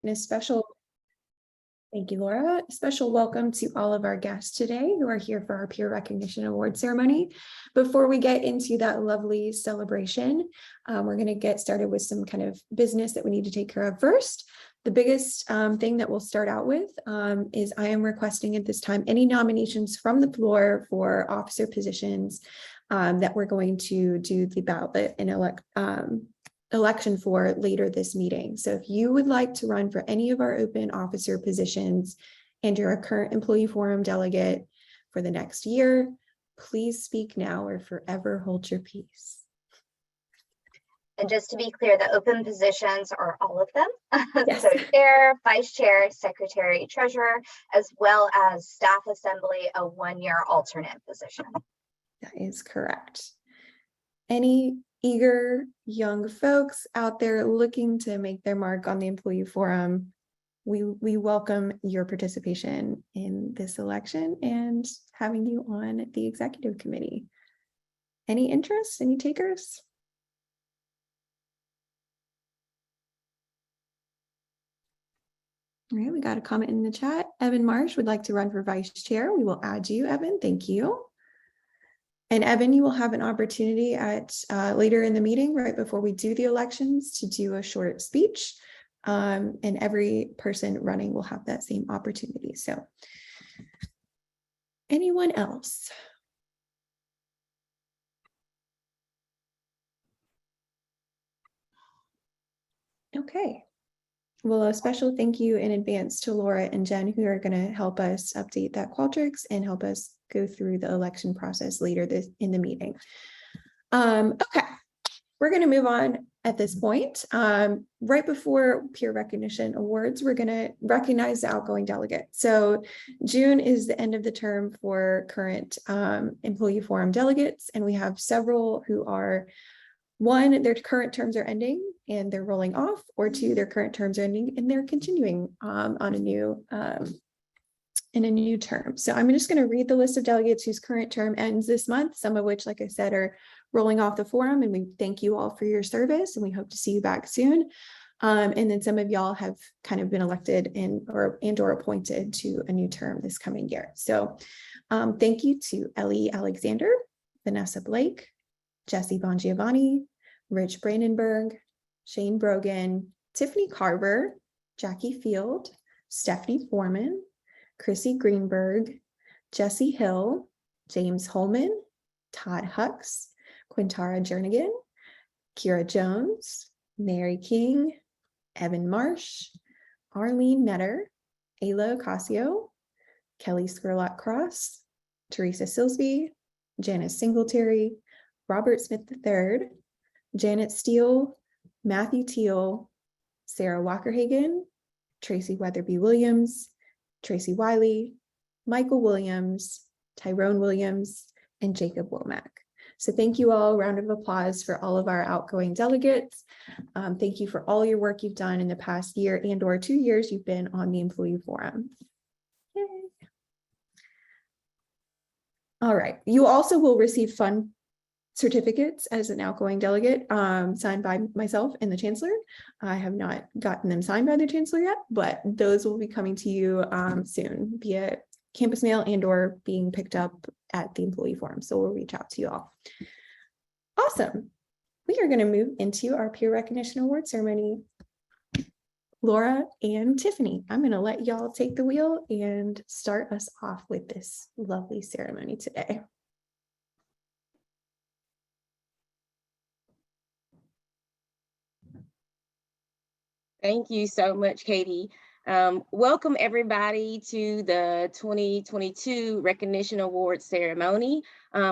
And a special thank you, Laura. A special welcome to all of our guests today who are here for our peer recognition award ceremony. Before we get into that lovely celebration, we're going to get started with some kind of business that we need to take care of first. The biggest thing that we'll start out with is I am requesting at this time any nominations from the floor for officer positions that we're going to do the ballot and election for later this meeting. So if you would like to run for any of our open officer positions and you're a current employee forum delegate for the next year, please speak now or forever hold your peace. And just to be clear, the open positions are all of them. Yes. So chair, vice chair, secretary, treasurer, as well as staff assembly, a one-year alternate position. That is correct. Any eager young folks out there looking to make their mark on the employee forum, we welcome your participation in this election and having you on the executive committee. Any interest, any takers? All right, we got a comment in the chat. Evan Marsh would like to run for vice chair. We will add you, Evan. Thank you. And Evan, you will have an opportunity at later in the meeting, right before we do the elections, to do a short speech. And every person running will have that same opportunity. So anyone else? Okay. Well, a special thank you in advance to Laura and Jen, who are going to help us update that Qualtrics and help us go through the election process later in the meeting. Okay, we're going to move on at this point. Right before peer recognition awards, we're going to recognize the outgoing delegate. So June is the end of the term for current employee forum delegates, and we have several who are, one, their current terms are ending and they're rolling off, or two, their current terms are ending and they're continuing on a new in a new term. So I'm just going to read the list of delegates whose current term ends this month, some of which, like I said, are rolling off the forum, and we thank you all for your service and we hope to see you back soon. And then some of y'all have kind of been elected and or appointed to a new term this coming year. So thank you to Ellie Alexander, Vanessa Blake, Jesse Bongiovanni, Rich Brandenburg, Shane Brogan, Tiffany Carver, Jackie Field, Stephanie Forman, Chrissy Greenberg, Jesse Hill, James Holman, Todd Hucks, Quintara Jernigan, Kira Jones, Mary King, Evan Marsh, Arlene Metter, Ayla Ocasio, Kelly Skurlock Cross, Teresa Silsby, Janice Singletary, Robert Smith III, Janet Steele, Matthew Teal, Sarah Walkerhagen, Tracy Weatherby Williams, Tracy Wiley, Michael Williams, Tyrone Williams, and Jacob Womack. So thank you all. Round of applause for all of our outgoing delegates. Thank you for all your work you've done in the past year and or 2 years you've been on the employee forum. Yay. All right. You also will receive fun certificates as an outgoing delegate signed by myself and the chancellor. I have not gotten them signed by the chancellor yet, but those will be coming to you soon via campus mail and or being picked up at the employee forum. So we'll reach out to you all. Awesome. We are going to move into our peer recognition award ceremony. Laura and Tiffany, I'm going to let y'all take the wheel and start us off with this lovely ceremony today. Thank you so much, Katie. Welcome everybody to the 2022 Recognition Award ceremony.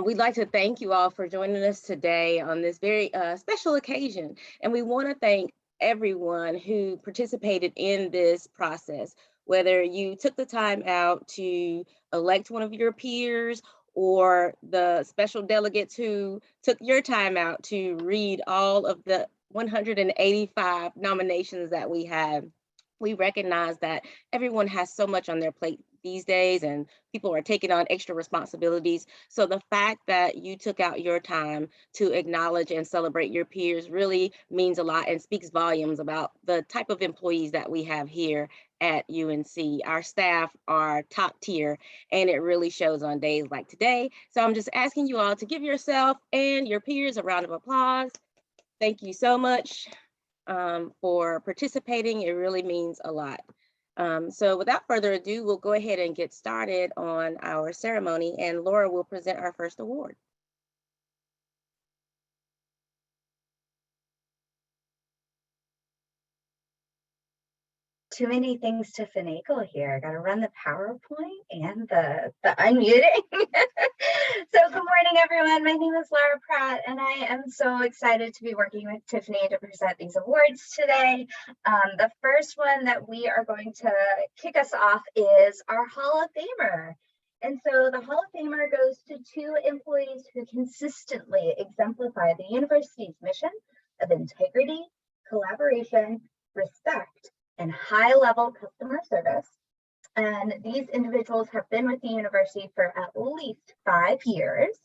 We'd like to thank you all for joining us today on this very special occasion. And we want to thank everyone who participated in this process, whether you took the time out to elect one of your peers or the special delegates who took your time out to read all of the 185 nominations that we have. We recognize that everyone has so much on their plate these days, and people are taking on extra responsibilities. So the fact that you took out your time to acknowledge and celebrate your peers really means a lot and speaks volumes about the type of employees that we have here at UNC. Our staff are top tier, and it really shows on days like today. So I'm just asking you all to give yourself and your peers a round of applause. Thank you so much for participating. It really means a lot. So without further ado, we'll go ahead and get started on our ceremony, and Laura will present our first award. Too many things to finagle here. I got to run the PowerPoint and the unmuting. So good morning, everyone. My name is Laura Pratt, and I am so excited to be working with Tiffany to present these awards today. The first one that we are going to kick us off is our Hall of Famer. And so the Hall of Famer goes to 2 employees who consistently exemplify the university's mission of integrity, collaboration, respect, and high-level customer service. And these individuals have been with the university for at least 5 years.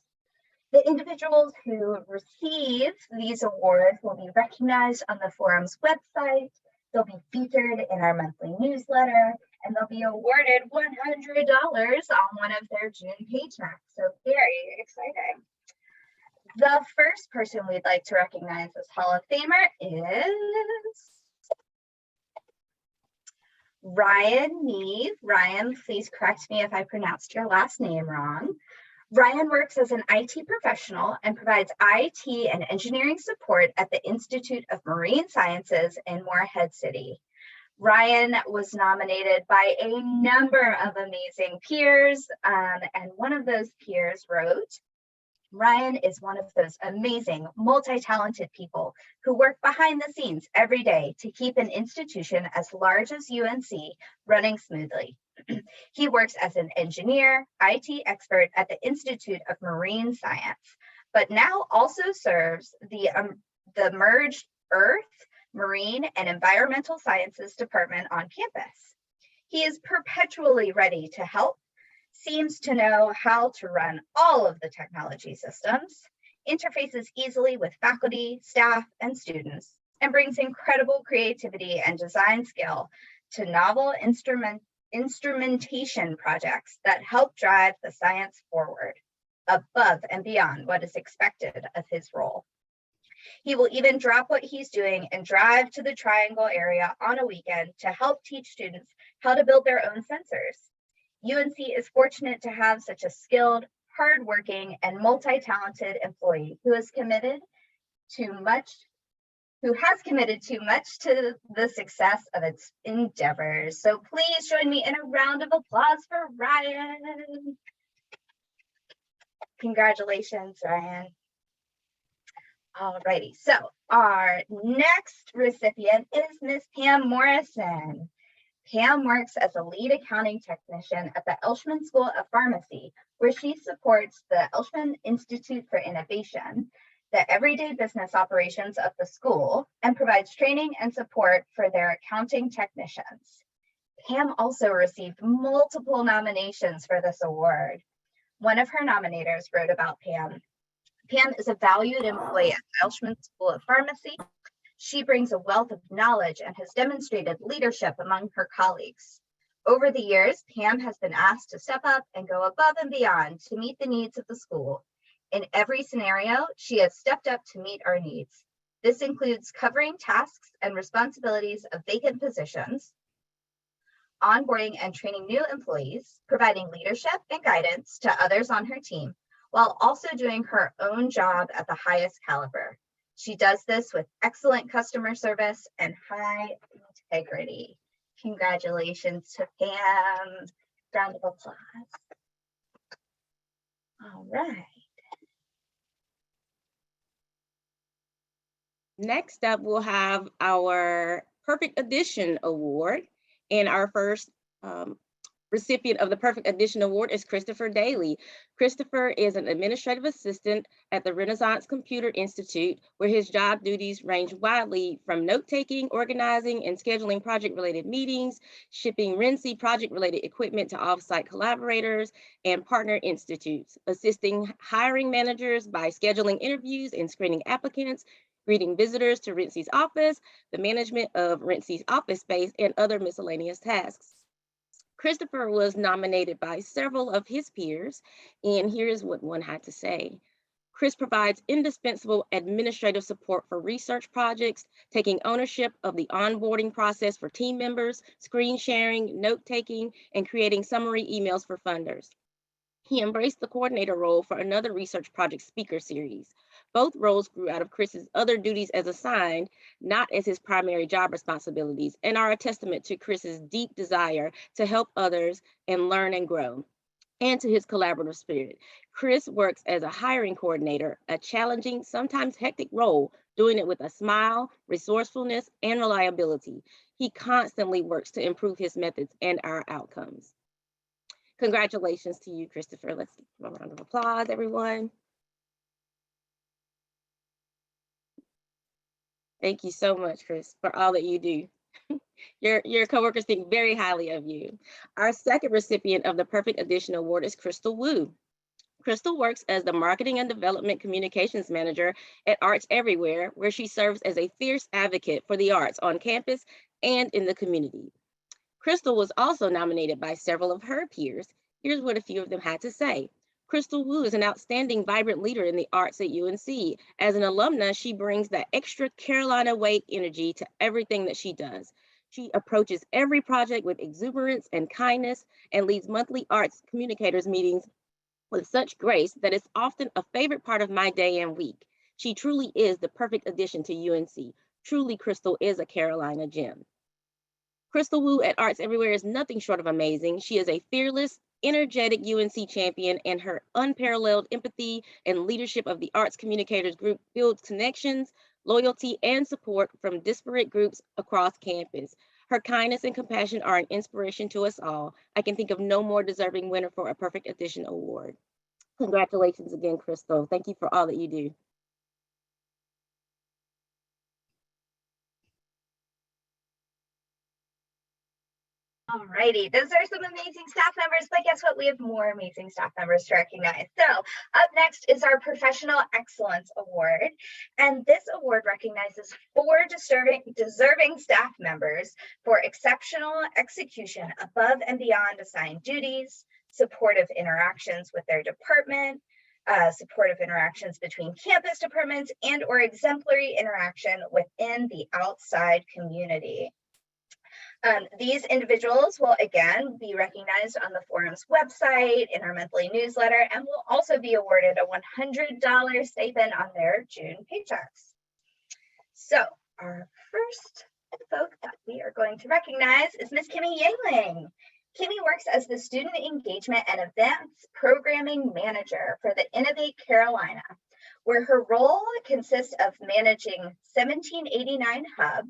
The individuals who receive these awards will be recognized on the forum's website. They'll be featured in our monthly newsletter, and they'll be awarded $100 on one of their June paychecks. So very exciting. The first person we'd like to recognize as Hall of Famer is Ryan Neve. Ryan, please correct me if I pronounced your last name wrong. Ryan works as an IT professional and provides IT and engineering support at the Institute of Marine Sciences in Morehead City. Ryan was nominated by a number of amazing peers, and one of those peers wrote, Ryan is one of those amazing, multi-talented people who work behind the scenes every day to keep an institution as large as UNC running smoothly. He works as an engineer, IT expert at the Institute of Marine Science, but now also serves the merged Earth, Marine, and Environmental Sciences Department on campus. He is perpetually ready to help, seems to know how to run all of the technology systems, interfaces easily with faculty, staff, and students, and brings incredible creativity and design skill to novel instrumentation projects that help drive the science forward, above and beyond what is expected of his role. He will even drop what he's doing and drive to the Triangle area on a weekend to help teach students how to build their own sensors. UNC is fortunate to have such a skilled, hardworking, and multi-talented employee who has committed too much to the success of its endeavors. So please join me in a round of applause for Ryan. Congratulations, Ryan. Alrighty, so our next recipient is Miss Pam Morrison. Pam works as a lead accounting technician at the Elshman School of Pharmacy, where she supports the Elshman Institute for Innovation, the everyday business operations of the school, and provides training and support for their accounting technicians. Pam also received multiple nominations for this award. One of her nominators wrote about Pam. Pam is a valued employee at the Elshman School of Pharmacy. She brings a wealth of knowledge and has demonstrated leadership among her colleagues. Over the years, Pam has been asked to step up and go above and beyond to meet the needs of the school. In every scenario, she has stepped up to meet our needs. This includes covering tasks and responsibilities of vacant positions, onboarding and training new employees, providing leadership and guidance to others on her team, while also doing her own job at the highest caliber. She does this with excellent customer service and high integrity. Congratulations to Pam. Round of applause. All right. Next up, we'll have our Perfect Addition Award. And our first recipient of the Perfect Addition Award is Christopher Daly. Christopher is an administrative assistant at the Renaissance Computer Institute, where his job duties range widely from note-taking, organizing, and scheduling project-related meetings, shipping RENC project-related equipment to off-site collaborators and partner institutes, assisting hiring managers by scheduling interviews and screening applicants, greeting visitors to RENC's office, the management of RENC's office space, and other miscellaneous tasks. Christopher was nominated by several of his peers, and here's what one had to say. Chris provides indispensable administrative support for research projects, taking ownership of the onboarding process for team members, screen sharing, note-taking, and creating summary emails for funders. He embraced the coordinator role for another research project speaker series. Both roles grew out of Chris's other duties as assigned, not as his primary job responsibilities, and are a testament to Chris's deep desire to help others and learn and grow, and to his collaborative spirit. Chris works as a hiring coordinator, a challenging, sometimes hectic role, doing it with a smile, resourcefulness, and reliability. He constantly works to improve his methods and our outcomes. Congratulations to you, Christopher. Let's give a round of applause, everyone. Thank you so much, Chris, for all that you do. Your coworkers think very highly of you. Our second recipient of the Perfect Addition Award is Crystal Wu. Crystal works as the Marketing and Development Communications Manager at Arts Everywhere, where she serves as a fierce advocate for the arts on campus and in the community. Crystal was also nominated by several of her peers. Here's what a few of them had to say. Crystal Wu is an outstanding, vibrant leader in the arts at UNC. As an alumna, she brings that extra Carolina Wake energy to everything that she does. She approaches every project with exuberance and kindness and leads monthly arts communicators meetings with such grace that it's often a favorite part of my day and week. She truly is the perfect addition to UNC. Truly, Crystal is a Carolina gem. Crystal Wu at Arts Everywhere is nothing short of amazing. She is a fearless, energetic UNC champion, and her unparalleled empathy and leadership of the Arts Communicators Group builds connections, loyalty, and support from disparate groups across campus. Her kindness and compassion are an inspiration to us all. I can think of no more deserving winner for a Perfect Addition Award. Congratulations again, Crystal. Thank you for all that you do. Alrighty, those are some amazing staff members, but guess what? We have more amazing staff members to recognize. So up next is our Professional Excellence Award. And this award recognizes 4 deserving staff members for exceptional execution above and beyond assigned duties, supportive interactions with their department, supportive interactions between campus departments, and or exemplary interaction within the outside community. These individuals will again be recognized on the forum's website, in our monthly newsletter, and will also be awarded a $100 stipend on their June paychecks. So our first folk that we are going to recognize is Miss Kimmy Yangling. Kimmy works as the Student Engagement and Events Programming Manager for the Innovate Carolina, where her role consists of managing 1789 Hub,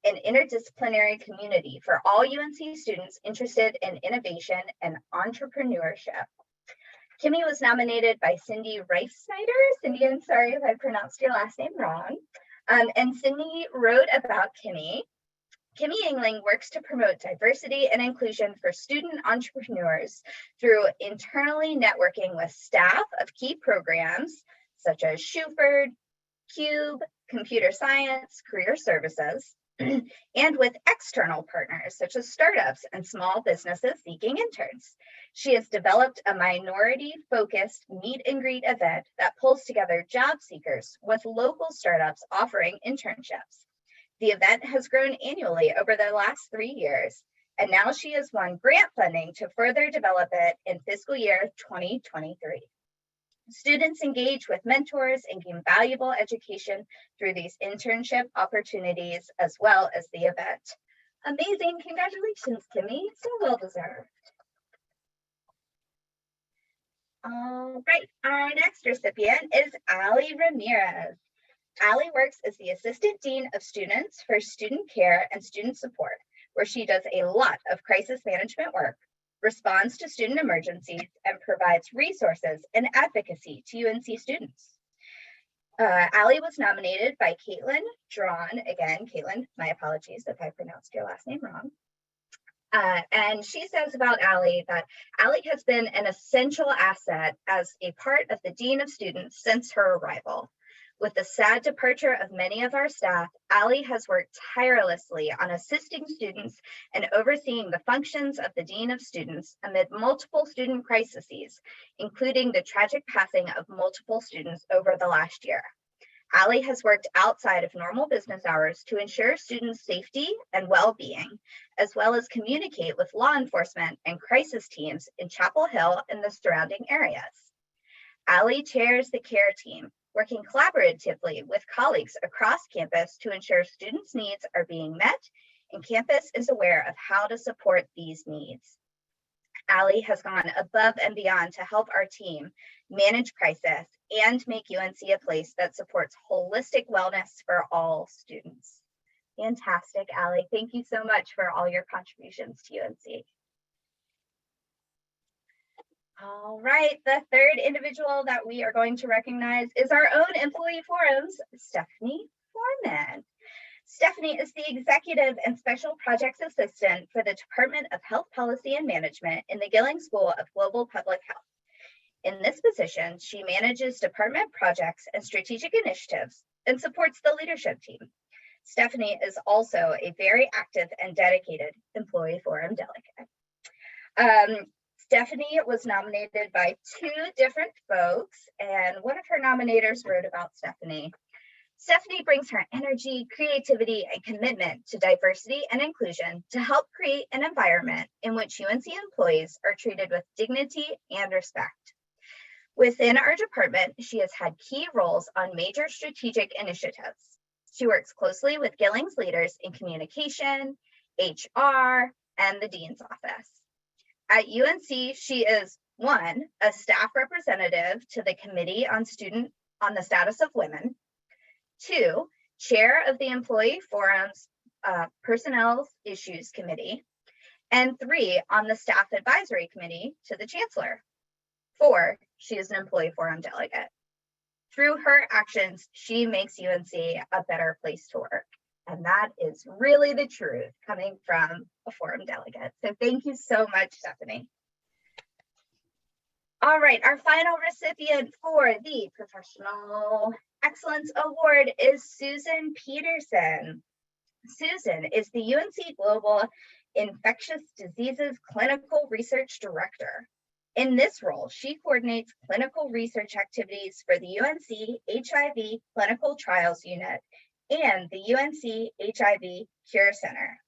an interdisciplinary community for all UNC students interested in innovation and entrepreneurship. Kimmy was nominated by Cindy Reifsnyder. Cindy, I'm sorry if I pronounced your last name wrong. And Cindy wrote about Kimmy. Kimmy Yangling works to promote diversity and inclusion for student entrepreneurs through internally networking with staff of key programs such as Shuford, Cube, Computer Science, Career Services, and with external partners such as startups and small businesses seeking interns. She has developed a minority-focused meet and greet event that pulls together job seekers with local startups offering internships. The event has grown annually over the last 3 years, and now she has won grant funding to further develop it in fiscal year 2023. Students engage with mentors and gain valuable education through these internship opportunities as well as the event. Amazing, congratulations, Kimmy, so well deserved. All right, our next recipient is Ali Ramirez. Ali works as the Assistant Dean of Students for Student Care and Student Support, where she does a lot of crisis management work, responds to student emergencies, and provides resources and advocacy to UNC students. Allie was nominated by Caitlin Drawn. Again, Caitlin, my apologies if I pronounced your last name wrong. And she says about Allie that Allie has been an essential asset as a part of the Dean of Students since her arrival. With the sad departure of many of our staff, Allie has worked tirelessly on assisting students and overseeing the functions of the Dean of Students amid multiple student crises, including the tragic passing of multiple students over the last year. Allie has worked outside of normal business hours to ensure students' safety and well-being, as well as communicate with law enforcement and crisis teams in Chapel Hill and the surrounding areas. Allie chairs the CARE team, working collaboratively with colleagues across campus to ensure students' needs are being met and campus is aware of how to support these needs. Allie has gone above and beyond to help our team manage crisis and make UNC a place that supports holistic wellness for all students. Fantastic, Allie. Thank you so much for all your contributions to UNC. All right, the third individual that we are going to recognize is our own Employee Forum's Stephanie Forman. Stephanie is the Executive and Special Projects Assistant for the Department of Health Policy and Management in the Gilling School of Global Public Health. In this position, she manages department projects and strategic initiatives and supports the leadership team. Stephanie is also a very active and dedicated Employee Forum delegate. Stephanie was nominated by two different folks, and one of her nominators wrote about Stephanie. Stephanie brings her energy, creativity, and commitment to diversity and inclusion to help create an environment in which UNC employees are treated with dignity and respect. Within our department, she has had key roles on major strategic initiatives. She works closely with Gilling's leaders in communication, HR, and the Dean's office. At UNC, she is one, a staff representative to the Committee on the Status of Women, two, chair of the Employee Forum's Personnel Issues Committee, and three, on the Staff Advisory Committee to the Chancellor. Four, she is an Employee Forum delegate. Through her actions, she makes UNC a better place to work. And that is really the truth coming from a forum delegate. So thank you so much, Stephanie. All right, our final recipient for the Professional Excellence Award is Susan Peterson. Susan is the UNC Global Infectious Diseases Clinical Research Director. In this role, she coordinates clinical research activities for the UNC HIV Clinical Trials Unit and the UNC HIV Cure Center.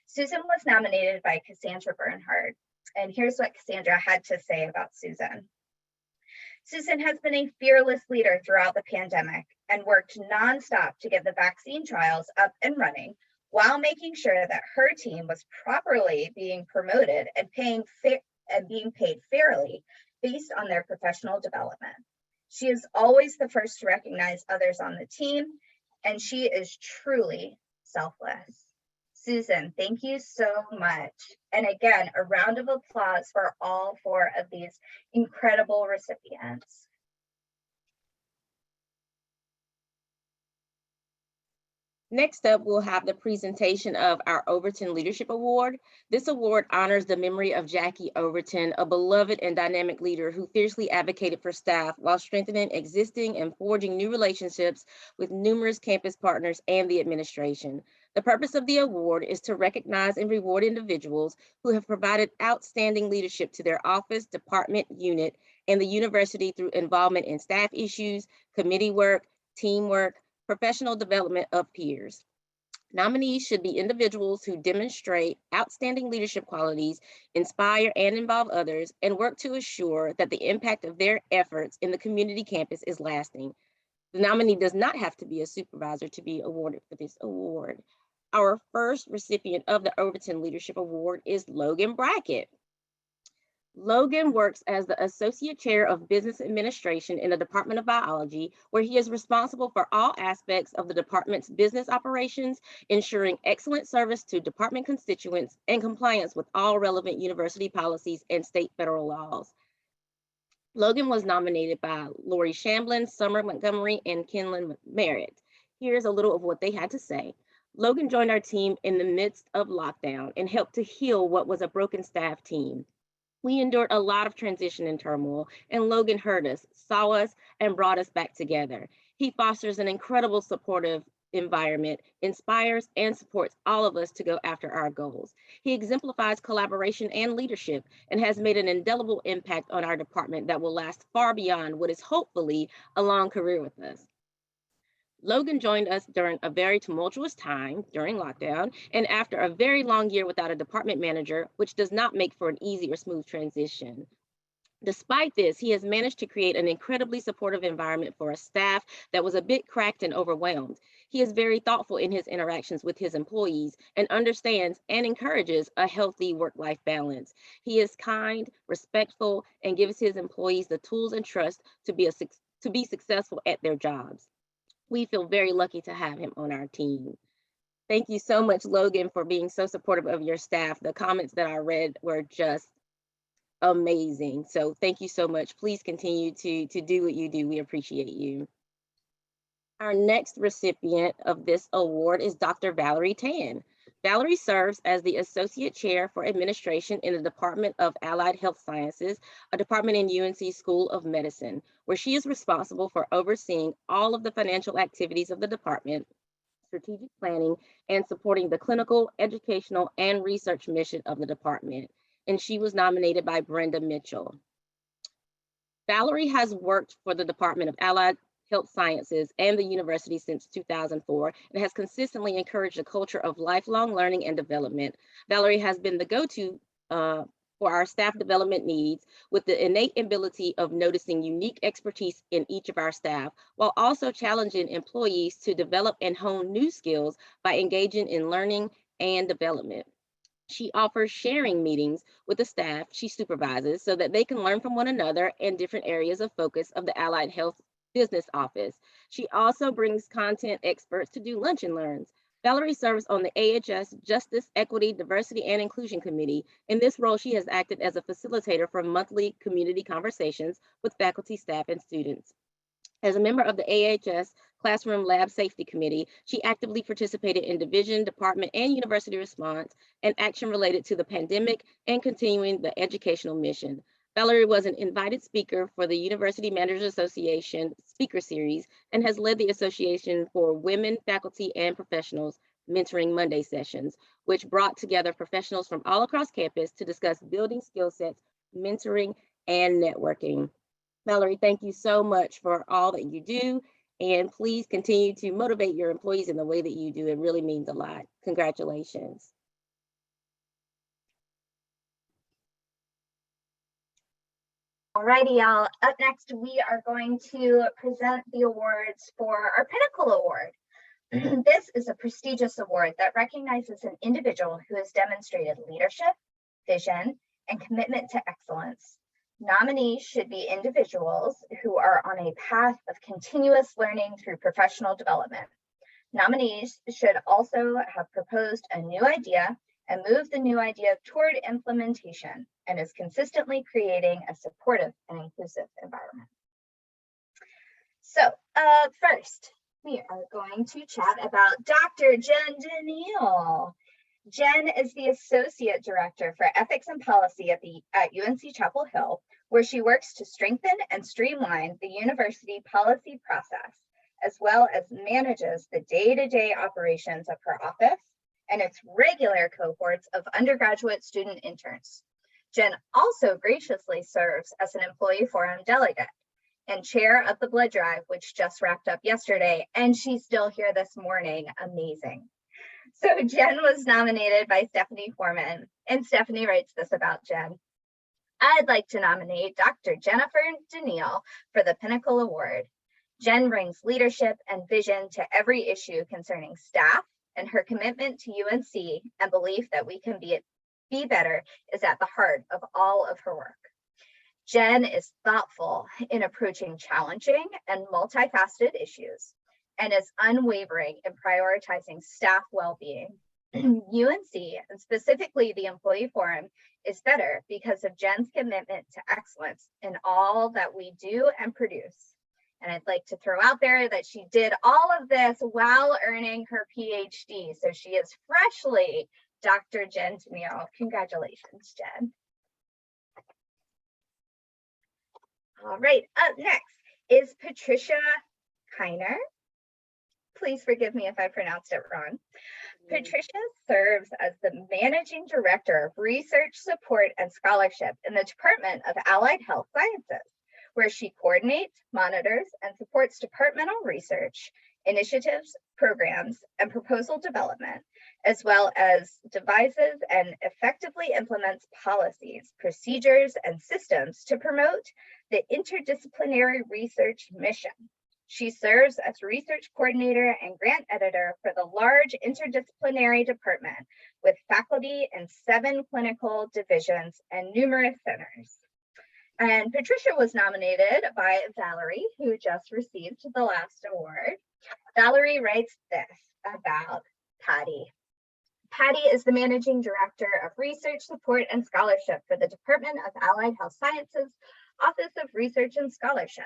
Susan was nominated by Cassandra Bernhardt, and here's what Cassandra had to say about Susan. Susan has been a fearless leader throughout the pandemic and worked nonstop to get the vaccine trials up and running while making sure that her team was properly being promoted and being paid fairly based on their professional development. She is always the first to recognize others on the team, and she is truly selfless. Susan, thank you so much. And again, a round of applause for all four of these incredible recipients. Next up, we'll have the presentation of our Overton Leadership Award. This award honors the memory of Jackie Overton, a beloved and dynamic leader who fiercely advocated for staff while strengthening existing and forging new relationships with numerous campus partners and the administration. The purpose of the award is to recognize and reward individuals who have provided outstanding leadership to their office, department, unit, and the university through involvement in staff issues, committee work, teamwork, professional development of peers. Nominees should be individuals who demonstrate outstanding leadership qualities, inspire and involve others, and work to assure that the impact of their efforts in the community campus is lasting. The nominee does not have to be a supervisor to be awarded for this award. Our first recipient of the Overton Leadership Award is Logan Brackett. Logan works as the Associate Chair of Business Administration in the Department of Biology, where he is responsible for all aspects of the department's business operations, ensuring excellent service to department constituents and compliance with all relevant university policies and state federal laws. Logan was nominated by Lori Shamblin, Summer Montgomery, and Kenlyn Merritt. Here's a little of what they had to say. Logan joined our team in the midst of lockdown and helped to heal what was a broken staff team. We endured a lot of transition and turmoil, and Logan heard us, saw us, and brought us back together. He fosters an incredible supportive environment, inspires and supports all of us to go after our goals. He exemplifies collaboration and leadership and has made an indelible impact on our department that will last far beyond what is hopefully a long career with us. Logan joined us during a very tumultuous time during lockdown and after a very long year without a department manager, which does not make for an easy or smooth transition. Despite this, he has managed to create an incredibly supportive environment for a staff that was a bit cracked and overwhelmed. He is very thoughtful in his interactions with his employees and understands and encourages a healthy work-life balance. He is kind, respectful, and gives his employees the tools and trust to be successful at their jobs. We feel very lucky to have him on our team. Thank you so much, Logan, for being so supportive of your staff. The comments that I read were just amazing. So thank you so much. Please continue to do what you do. We appreciate you. Our next recipient of this award is Dr. Valerie Tan. Valerie serves as the Associate Chair for Administration in the Department of Allied Health Sciences, a department in UNC School of Medicine, where she is responsible for overseeing all of the financial activities of the department, strategic planning, and supporting the clinical, educational, and research mission of the department. And she was nominated by Brenda Mitchell. Valerie has worked for the Department of Allied Health Sciences and the university since 2004 and has consistently encouraged a culture of lifelong learning and development. Valerie has been the go-to for our staff development needs with the innate ability of noticing unique expertise in each of our staff, while also challenging employees to develop and hone new skills by engaging in learning and development. She offers sharing meetings with the staff she supervises so that they can learn from one another in different areas of focus of the Allied Health Business Office. She also brings content experts to do lunch and learns. Valerie serves on the AHS Justice, Equity, Diversity, and Inclusion Committee. In this role, she has acted as a facilitator for monthly community conversations with faculty, staff, and students. As a member of the AHS Classroom Lab Safety Committee, she actively participated in division, department, and university response and action related to the pandemic and continuing the educational mission. Valerie was an invited speaker for the University Managers Association Speaker Series and has led the Association for Women, Faculty, and Professionals Mentoring Monday sessions, which brought together professionals from all across campus to discuss building skill sets, mentoring, and networking. Valerie, thank you so much for all that you do, and please continue to motivate your employees in the way that you do. It really means a lot. Congratulations. Alrighty, y'all. Up next, we are going to present the awards for our Pinnacle Award. This is a prestigious award that recognizes an individual who has demonstrated leadership, vision, and commitment to excellence. Nominees should be individuals who are on a path of continuous learning through professional development. Nominees should also have proposed a new idea and moved the new idea toward implementation and is consistently creating a supportive and inclusive environment. So first, we are going to chat about Dr. Jen Daniel. Jen is the Associate Director for Ethics and Policy at UNC-Chapel Hill, where she works to strengthen and streamline the university policy process, as well as manages the day-to-day operations of her office and its regular cohorts of undergraduate student interns. Jen also graciously serves as an Employee Forum delegate and chair of the blood drive, which just wrapped up yesterday, and she's still here this morning. Amazing. So Jen was nominated by Stephanie Forman, and Stephanie writes this about Jen. I'd like to nominate Dr. Jennifer Daniel for the Pinnacle Award. Jen brings leadership and vision to every issue concerning staff, and her commitment to UNC and belief that we can be better is at the heart of all of her work. Jen is thoughtful in approaching challenging and multifaceted issues and is unwavering in prioritizing staff well-being. UNC, and specifically the Employee Forum, is better because of Jen's commitment to excellence in all that we do and produce. And I'd like to throw out there that she did all of this while earning her PhD. So she is freshly Dr. Jen Tamil. Congratulations, Jen. All right, up next is Patricia Keiner. Please forgive me if I pronounced it wrong. Patricia serves as the Managing Director of Research, Support, and Scholarship in the Department of Allied Health Sciences, where she coordinates, monitors, and supports departmental research, initiatives, programs, and proposal development, as well as devises and effectively implements policies, procedures, and systems to promote the interdisciplinary research mission. She serves as research coordinator and grant editor for the large interdisciplinary department with faculty in 7 clinical divisions and numerous centers. And Patricia was nominated by Valerie, who just received the last award. Valerie writes this about Patty. Patty is the Managing Director of Research, Support, and Scholarship for the Department of Allied Health Sciences, Office of Research and Scholarship.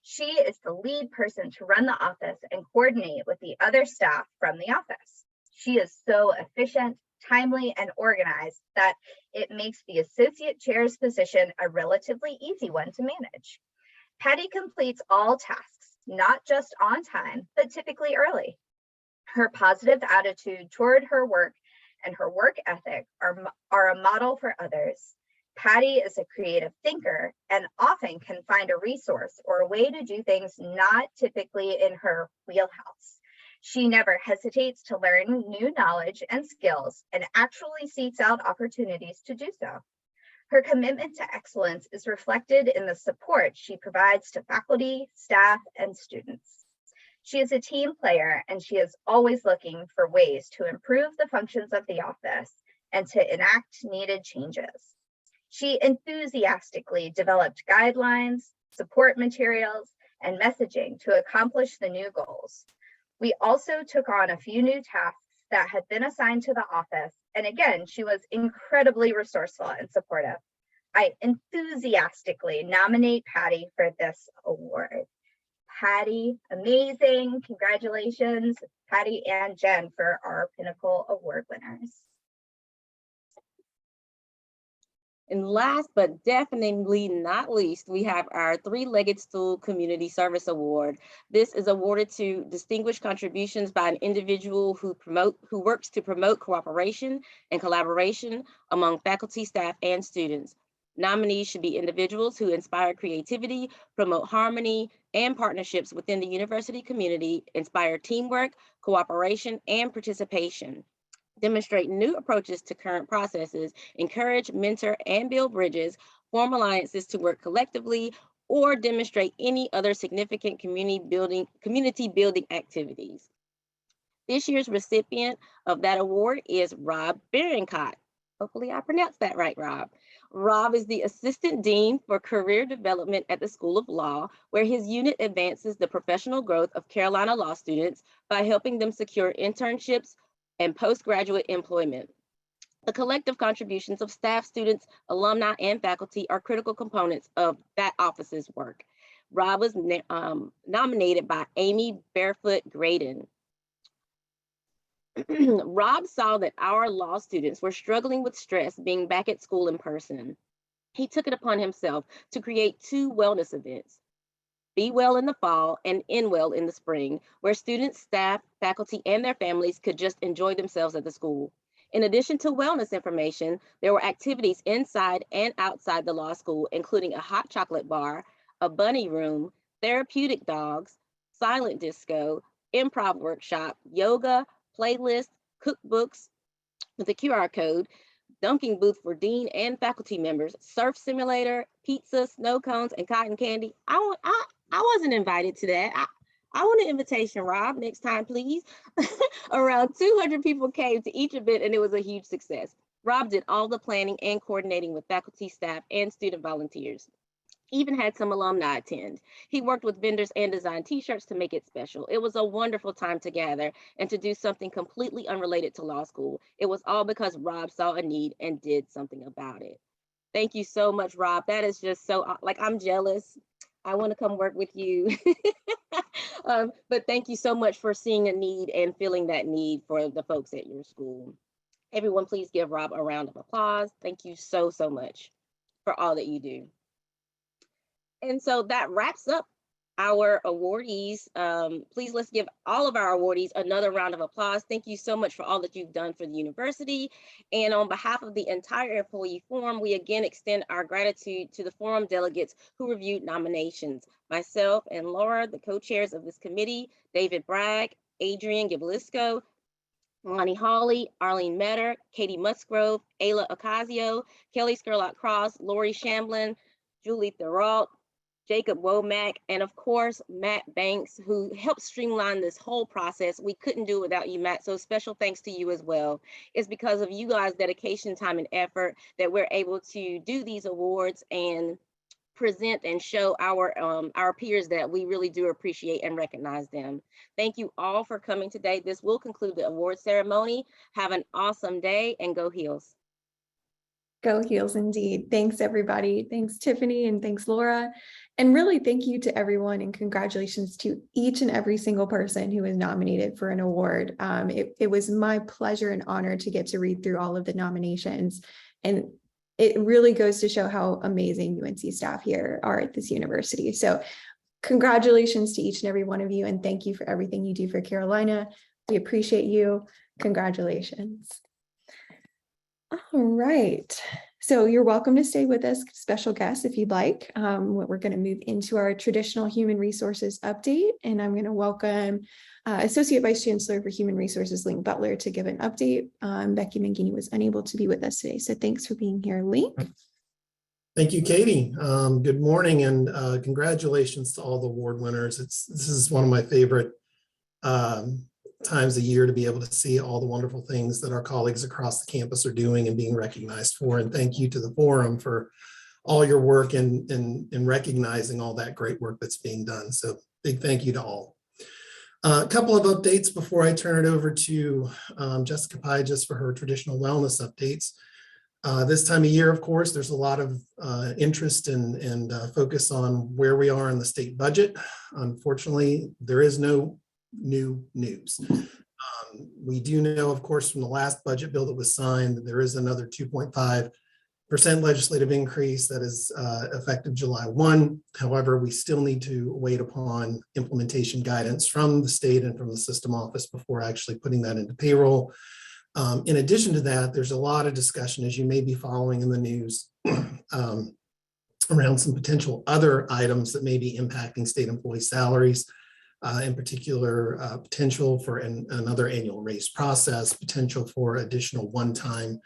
She is the lead person to run the office and coordinate with the other staff from the office. She is so efficient, timely, and organized that it makes the associate chair's position a relatively easy one to manage. Patty completes all tasks, not just on time, but typically early. Her positive attitude toward her work and her work ethic are a model for others. Patty is a creative thinker and often can find a resource or a way to do things not typically in her wheelhouse. She never hesitates to learn new knowledge and skills and actually seeks out opportunities to do so. Her commitment to excellence is reflected in the support she provides to faculty, staff, and students. She is a team player, and she is always looking for ways to improve the functions of the office and to enact needed changes. She enthusiastically developed guidelines, support materials, and messaging to accomplish the new goals. We also took on a few new tasks that had been assigned to the office, and again, she was incredibly resourceful and supportive. I enthusiastically nominate Patty for this award. Patty, amazing. Congratulations, Patty and Jen, for our Pinnacle Award winners. And last but definitely not least, we have our Three-Legged Stool Community Service Award. This is awarded to distinguished contributions by an individual who works to promote cooperation and collaboration among faculty, staff, and students. Nominees should be individuals who inspire creativity, promote harmony and partnerships within the university community, inspire teamwork, cooperation, and participation, demonstrate new approaches to current processes, encourage, mentor, and build bridges, form alliances to work collectively, or demonstrate any other significant community building activities. This year's recipient of that award is Rob Bierincott. Hopefully I pronounced that right, Rob. Rob is the Assistant Dean for Career Development at the School of Law, where his unit advances the professional growth of Carolina law students by helping them secure internships and postgraduate employment. The collective contributions of staff, students, alumni, and faculty are critical components of that office's work. Rob was nominated by Amy Barefoot Graydon. Rob saw that our law students were struggling with stress being back at school in person. He took it upon himself to create 2 wellness events, Be Well in the fall and End Well in the spring, where students, staff, faculty, and their families could just enjoy themselves at the school. In addition to wellness information, there were activities inside and outside the law school, including a hot chocolate bar, a bunny room, therapeutic dogs, silent disco, improv workshop, yoga, playlists, cookbooks with a QR code, dunking booth for dean and faculty members, surf simulator, pizza, snow cones, and cotton candy. I wasn't invited to that. I want an invitation, Rob, next time, please. Around 200 people came to each event, and it was a huge success. Rob did all the planning and coordinating with faculty, staff, and student volunteers. even had some alumni attend. He worked with vendors and designed t-shirts to make it special. It was a wonderful time to gather and to do something completely unrelated to law school. It was all because Rob saw a need and did something about it. Thank you so much, Rob. That is just so, like, I'm jealous. I want to come work with you. But thank you so much for seeing a need and feeling that need for the folks at your school. Everyone, please give Rob a round of applause. Thank you so, so much for all that you do. And so that wraps up our awardees. Please, let's give all of our awardees another round of applause. Thank you so much for all that you've done for the university. And on behalf of the entire employee forum, we again extend our gratitude to the forum delegates who reviewed nominations. Myself and Laura, the co-chairs of this committee, David Bragg, Adrian Gibalisco, Lonnie Hawley, Arlene Metter, Katie Musgrove, Ayla Ocasio, Kelly Skerlock-Cross, Lori Shamblin, Julie Therault, Jacob Womack, and of course, Matt Banks, who helped streamline this whole process. We couldn't do it without you, Matt, so special thanks to you as well. It's because of you guys' dedication, time, and effort that we're able to do these awards and present and show our peers that we really do appreciate and recognize them. Thank you all for coming today. This will conclude the award ceremony. Have an awesome day and go Heels. Go Heels indeed. Thanks, everybody. Thanks, Tiffany, and thanks, Laura. And really thank you to everyone and congratulations to each and every single person who was nominated for an award. It was my pleasure and honor to get to read through all of the nominations. And it really goes to show how amazing UNC staff here are at this university. So congratulations to each and every one of you. And thank you for everything you do for Carolina. We appreciate you. Congratulations. All right. So you're welcome to stay with us, special guests, if you'd like. We're going to move into our traditional human resources update, and I'm going to welcome Associate Vice Chancellor for Human Resources, Link Butler, to give an update. Becky Mangini was unable to be with us today, so thanks for being here, Link. Thank you, Katie. Good morning and congratulations to all the award winners. This is one of my favorite times a year to be able to see all the wonderful things that our colleagues across the campus are doing and being recognized for. And thank you to the forum for all your work in recognizing all that great work that's being done. So big thank you to all. A couple of updates before I turn it over to Jessica Pye just for her traditional wellness updates. This time of year, of course, there's a lot of interest and focus on where we are in the state budget. Unfortunately, there is no new news. We do know, of course, from the last budget bill that was signed, that there is another 2.5% legislative increase that is effective July 1. However, we still need to wait upon implementation guidance from the state and from the system office before actually putting that into payroll. In addition to that, there's a lot of discussion, as you may be following in the news, around some potential other items that may be impacting state employee salaries. In particular, potential for another annual raise process, potential for additional one-time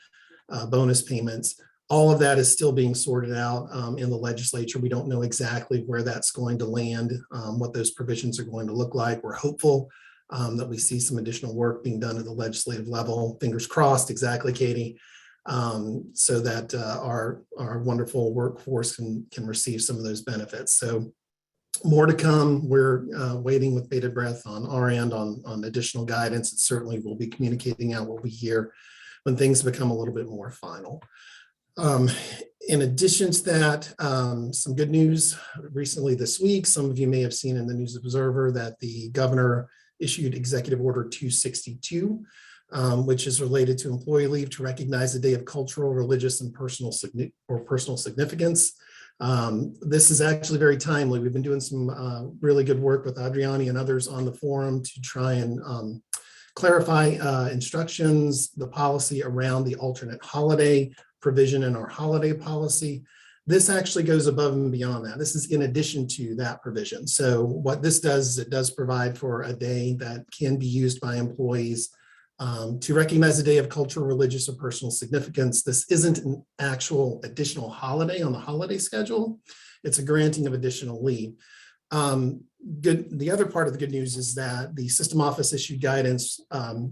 bonus payments. All of that is still being sorted out in the legislature. We don't know exactly where that's going to land, what those provisions are going to look like. We're hopeful that we see some additional work being done at the legislative level. Fingers crossed, exactly, Katie, so that our wonderful workforce can receive some of those benefits. So more to come. We're waiting with bated breath on our end on additional guidance, and certainly we'll be communicating out what we hear when things become a little bit more final. In addition to that, some good news recently this week. Some of you may have seen in the News Observer that the governor issued Executive Order 262, which is related to employee leave to recognize the day of cultural, religious, and personal significance. This is actually very timely. We've been doing some really good work with Adriani and others on the forum to try and clarify instructions, the policy around the alternate holiday provision in our holiday policy. This actually goes above and beyond that. This is in addition to that provision. So what this does is it does provide for a day that can be used by employees to recognize the day of cultural, religious, or personal significance. This isn't an actual additional holiday on the holiday schedule. It's a granting of additional leave. The other part of the good news is that the system office issued guidance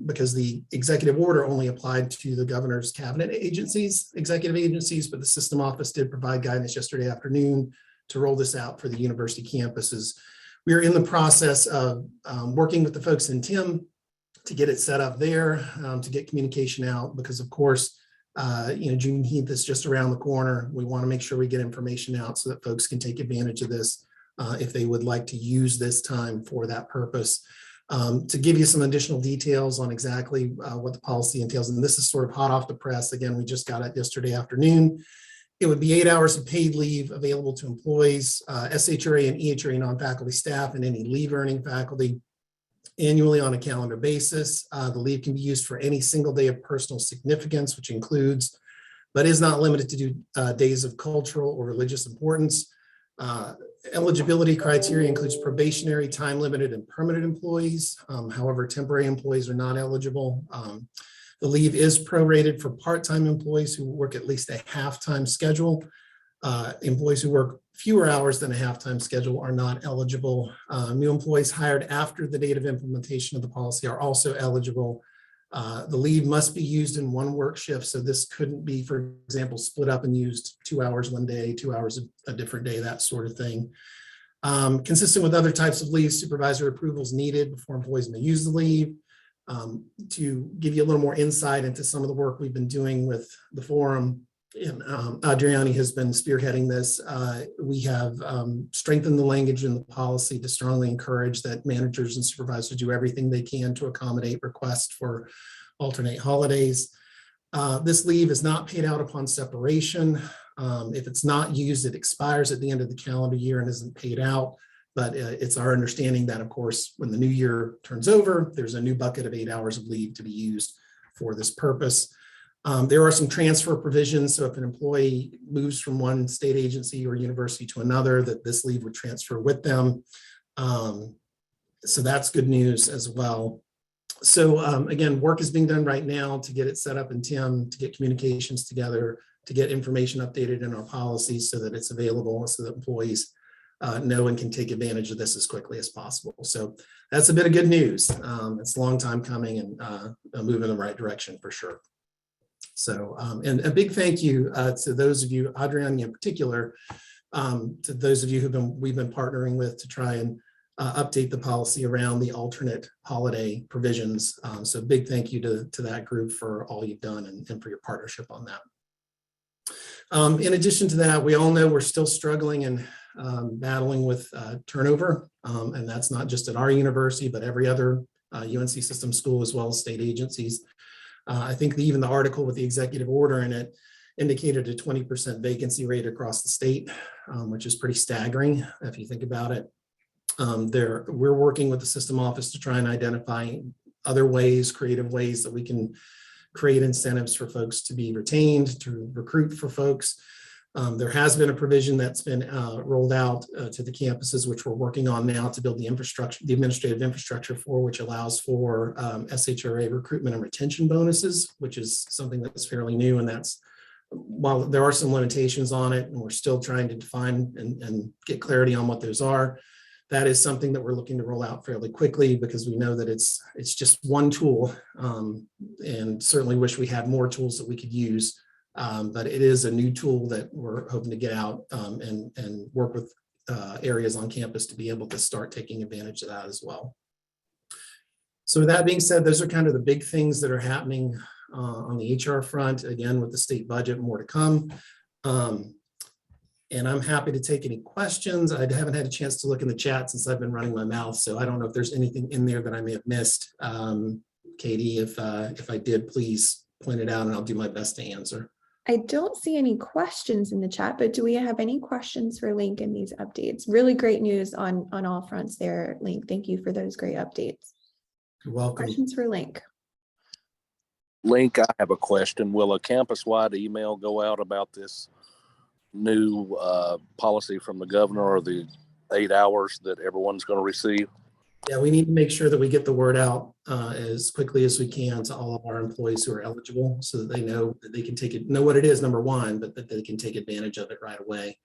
because the executive order only applied to the governor's cabinet agencies, executive agencies, but the system office did provide guidance yesterday afternoon to roll this out for the university campuses. We are in the process of working with the folks in TIM to get it set up there, to get communication out, because of course, Juneteenth is just around the corner. We want to make sure we get information out so that folks can take advantage of this if they would like to use this time for that purpose. To give you some additional details on exactly what the policy entails, and this is sort of hot off the press. Again, we just got it yesterday afternoon. It would be 8 hours of paid leave available to employees, SHRA and EHRA non-faculty staff, and any leave earning faculty annually on a calendar basis. The leave can be used for any single day of personal significance, which includes, but is not limited to days of cultural or religious importance. Eligibility criteria includes probationary, time limited, and permanent employees. However, temporary employees are not eligible. The leave is prorated for part-time employees who work at least a half-time schedule. Employees who work fewer hours than a half-time schedule are not eligible. New employees hired after the date of implementation of the policy are also eligible. The leave must be used in one work shift. So this couldn't be, for example, split up and used 2 hours one day, 2 hours a different day, that sort of thing. Consistent with other types of leave, supervisor approval is needed before employees may use the leave. To give you a little more insight into some of the work we've been doing with the forum, and Adriani has been spearheading this. We have strengthened the language in the policy to strongly encourage that managers and supervisors do everything they can to accommodate requests for alternate holidays. This leave is not paid out upon separation. If it's not used, it expires at the end of the calendar year and isn't paid out. But it's our understanding that, of course, when the new year turns over, there's a new bucket of 8 hours of leave to be used for this purpose. There are some transfer provisions. So if an employee moves from one state agency or university to another, that this leave would transfer with them. So that's good news as well. So again, work is being done right now to get it set up in TIM, to get communications together, to get information updated in our policies so that it's available, so that employees know and can take advantage of this as quickly as possible. So that's a bit of good news. It's a long time coming and a move in the right direction for sure. So, and a big thank you to those of you, Adriani in particular, to those of you we've been partnering with to try and update the policy around the alternate holiday provisions. So big thank you to that group for all you've done and for your partnership on that. In addition to that, we all know we're still struggling and battling with turnover, and that's not just at our university, but every other UNC system school as well as state agencies. I think even the article with the executive order in it indicated a 20% vacancy rate across the state, which is pretty staggering if you think about it. We're working with the system office to try and identify other ways, creative ways that we can create incentives for folks to be retained, to recruit for folks. There has been a provision that's been rolled out to the campuses, which we're working on now to build the infrastructure, the administrative infrastructure for, which allows for SHRA recruitment and retention bonuses, which is something that's fairly new. And that's, while there are some limitations on it, and we're still trying to define and get clarity on what those are, that is something that we're looking to roll out fairly quickly because we know that it's just one tool, and certainly wish we had more tools that we could use. But it is a new tool that we're hoping to get out and work with areas on campus to be able to start taking advantage of that as well. So with that being said, those are kind of the big things that are happening on the HR front. Again, with the state budget, more to come. And I'm happy to take any questions. I haven't had a chance to look in the chat since I've been running my mouth, so I don't know if there's anything in there that I may have missed. Katie, if I did, please point it out and I'll do my best to answer. I don't see any questions in the chat, but do we have any questions for Link in these updates? Really great news on all fronts there, Link. Thank you for those great updates. You're welcome. Questions for Link? Link, I have a question. Will a campus-wide email go out about this new policy from the governor, or the 8 hours that everyone's going to receive? Yeah, we need to make sure that we get the word out as quickly as we can to all of our employees who are eligible, so that they know that they can take it, know what it is, number one, but that they can take advantage of it right away.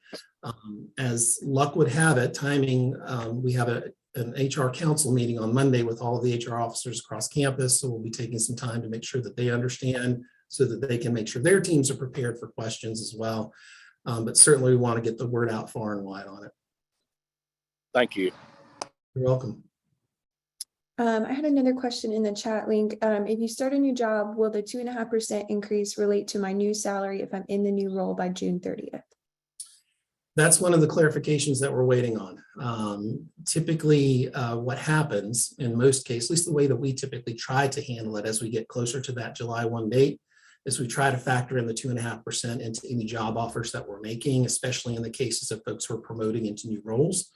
As luck would have it, timing, we have an HR council meeting on Monday with all of the HR officers across campus. So we'll be taking some time to make sure that they understand, so that they can make sure their teams are prepared for questions as well. But certainly we want to get the word out far and wide on it. Thank you. You're welcome. I had another question in the chat link. If you start a new job, will the 2.5% increase relate to my new salary if I'm in the new role by June 30th? That's one of the clarifications that we're waiting on. Typically, what happens in most cases, at least the way that we typically try to handle it as we get closer to that July 1 date, is we try to factor in the 2.5% into any job offers that we're making, especially in the cases of folks who are promoting into new roles.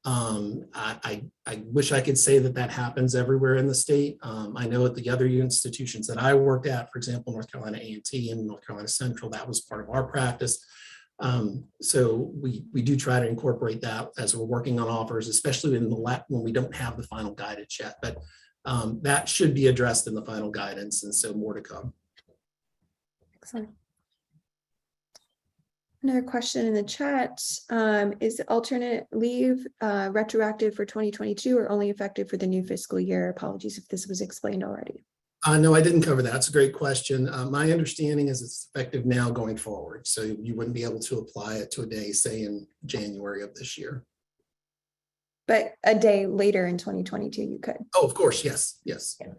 I wish I could say that that happens everywhere in the state. I know at the other institutions that I worked at, for example, North Carolina A&T and North Carolina Central, that was part of our practice. So we do try to incorporate that as we're working on offers, especially in the when we don't have the final guidance yet, but that should be addressed in the final guidance, and so more to come. Excellent. Another question in the chat, is the alternate leave retroactive for 2022 or only effective for the new fiscal year? Apologies if this was explained already. No, I didn't cover that. It's a great question. My understanding is it's effective now going forward. So you wouldn't be able to apply it to a day, say in January of this year. But a day later in 2022, you could. Oh, of course. Yes. Yes. Yeah.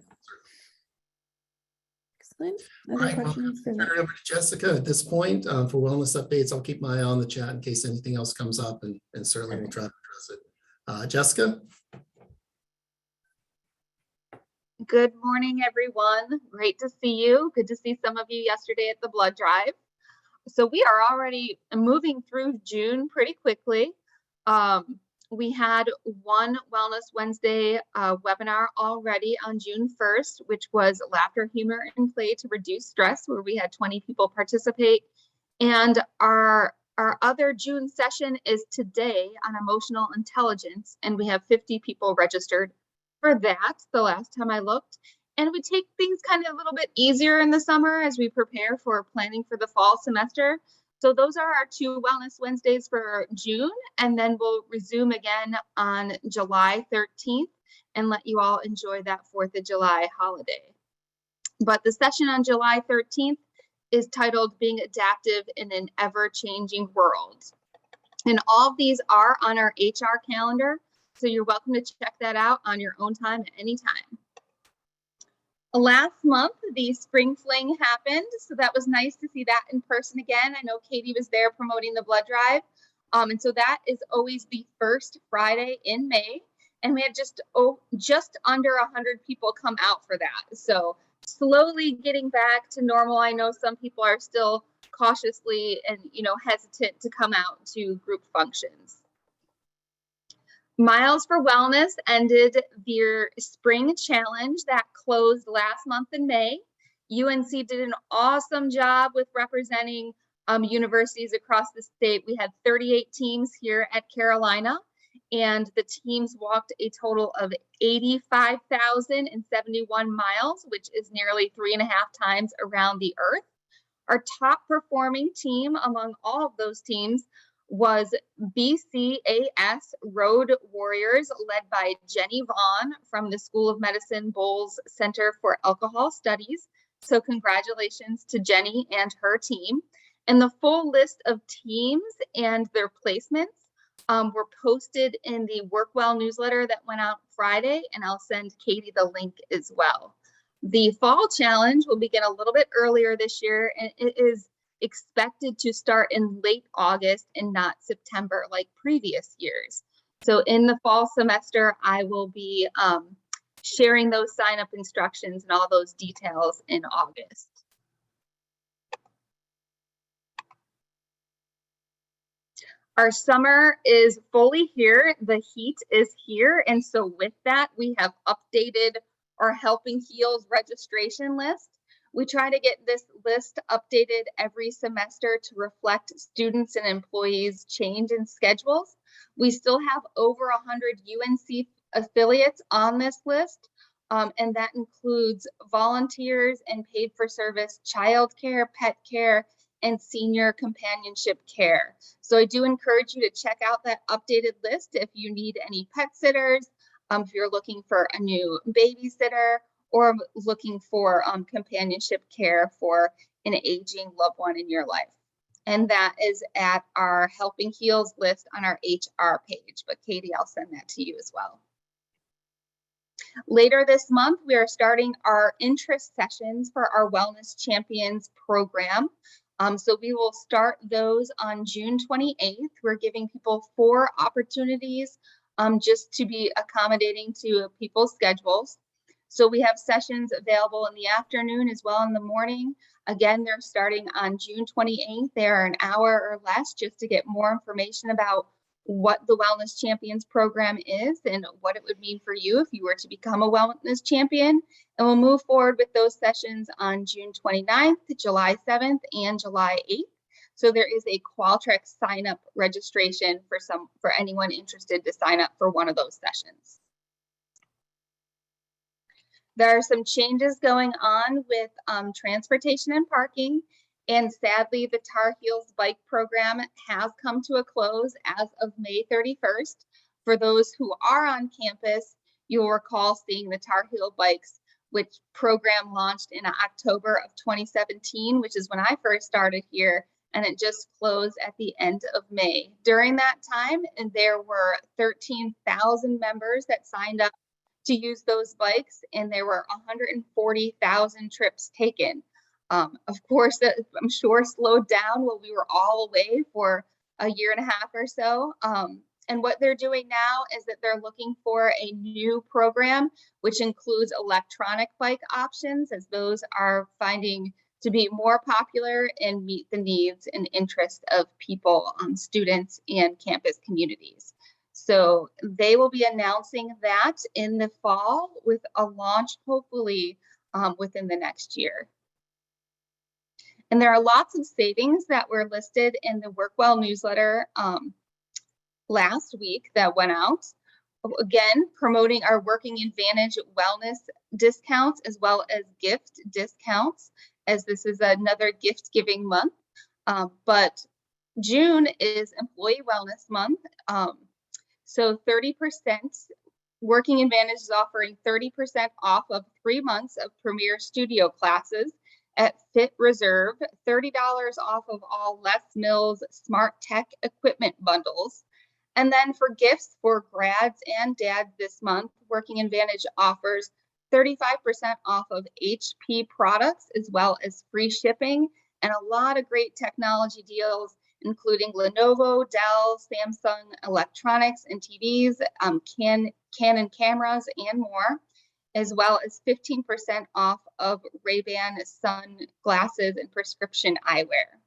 Excellent. All Other right, questions for turn me? it over to Jessica at this point for wellness updates. I'll keep my eye on the chat in case anything else comes up, and certainly we'll try to address it. Jessica? Good morning, everyone. Great to see you. Good to see some of you yesterday at the blood drive. So we are already moving through June pretty quickly. We had one Wellness Wednesday webinar already on June 1st, which was Laughter, Humor, and Play to Reduce Stress, where we had 20 people participate. And our other June session is today on emotional intelligence, and we have 50 people registered for that the last time I looked. And we take things kind of a little bit easier in the summer as we prepare for planning for the fall semester. So those are our 2 Wellness Wednesdays for June, and then we'll resume again on July 13th and let you all enjoy that 4th of July holiday. But the session on July 13th is titled Being Adaptive in an Ever-Changing World. And all of these are on our HR calendar, so you're welcome to check that out on your own time at any time. Last month, the Spring Fling happened, so that was nice to see that in person again. I know Katie was there promoting the blood drive, and so that is always the first Friday in May, and we had just under 100 people come out for that. So slowly getting back to normal. I know some people are still cautiously and hesitant to come out to group functions. Miles for Wellness ended their spring challenge that closed last month in May. UNC did an awesome job with representing universities across the state. We had 38 teams here at Carolina, and the teams walked a total of 85,071 miles, which is nearly 3.5 times around the earth. Our top performing team among all of those teams was BCAS Road Warriors, led by Jenny Vaughn from the School of Medicine Bowles Center for Alcohol Studies. So congratulations to Jenny and her team. And the full list of teams and their placements were posted in the WorkWell newsletter that went out Friday, and I'll send Katie the link as well. The fall challenge will begin a little bit earlier this year, and it is expected to start in late August and not September like previous years. So in the fall semester, I will be sharing those sign-up instructions and all those details in August. Our summer is fully here. The heat is here. And so with that, we have updated our Helping Heals registration list. We try to get this list updated every semester to reflect students and employees' change in schedules. We still have over 100 UNC affiliates on this list, and that includes volunteers and paid for service childcare, pet care, and senior companionship care. So I do encourage you to check out that updated list if you need any pet sitters, if you're looking for a new babysitter, or looking for companionship care for an aging loved one in your life. And that is at our Helping Heels list on our HR page. But Katie, I'll send that to you as well. Later this month, we are starting our interest sessions for our Wellness Champions program. So we will start those on June 28th. We're giving people 4 opportunities just to be accommodating to people's schedules. So we have sessions available in the afternoon as well in the morning. Again, they're starting on June 28th. They're an hour or less just to get more information about what the Wellness Champions program is and what it would mean for you if you were to become a wellness champion. And we'll move forward with those sessions on June 29th, July 7th, and July 8th. So there is a Qualtrics sign up registration for anyone interested to sign up for one of those sessions. There are some changes going on with transportation and parking. And sadly, the Tar Heels bike program has come to a close as of May 31st. For those who are on campus, you'll recall seeing the Tar Heel bikes, which program launched in October of 2017, which is when I first started here, and it just closed at the end of May. During that time, and there were 13,000 members that signed up to use those bikes, and there were 140,000 trips taken. Of course, I'm sure slowed down while we were all away for a year and a half or so. And what they're doing now is that they're looking for a new program, which includes electronic bike options, as those are finding to be more popular and meet the needs and interests of people, students and campus communities. So they will be announcing that in the fall with a launch hopefully within the next year. And there are lots of savings that were listed in the WorkWell newsletter last week that went out. Again, promoting our Working Advantage wellness discounts as well as gift discounts, as this is another gift giving month. But June is Employee Wellness Month. So 30%, Working Advantage is offering 30% off of 3 months of Premier Studio classes at Fit Reserve, $30 off of all Les Mills Smart Tech equipment bundles. And then for gifts for grads and dads this month, Working Advantage offers 35% off of HP products, as well as free shipping and a lot of great technology deals, including Lenovo, Dell, Samsung electronics and TVs, Canon cameras, and more, as well as 15% off of Ray-Ban sunglasses and prescription eyewear.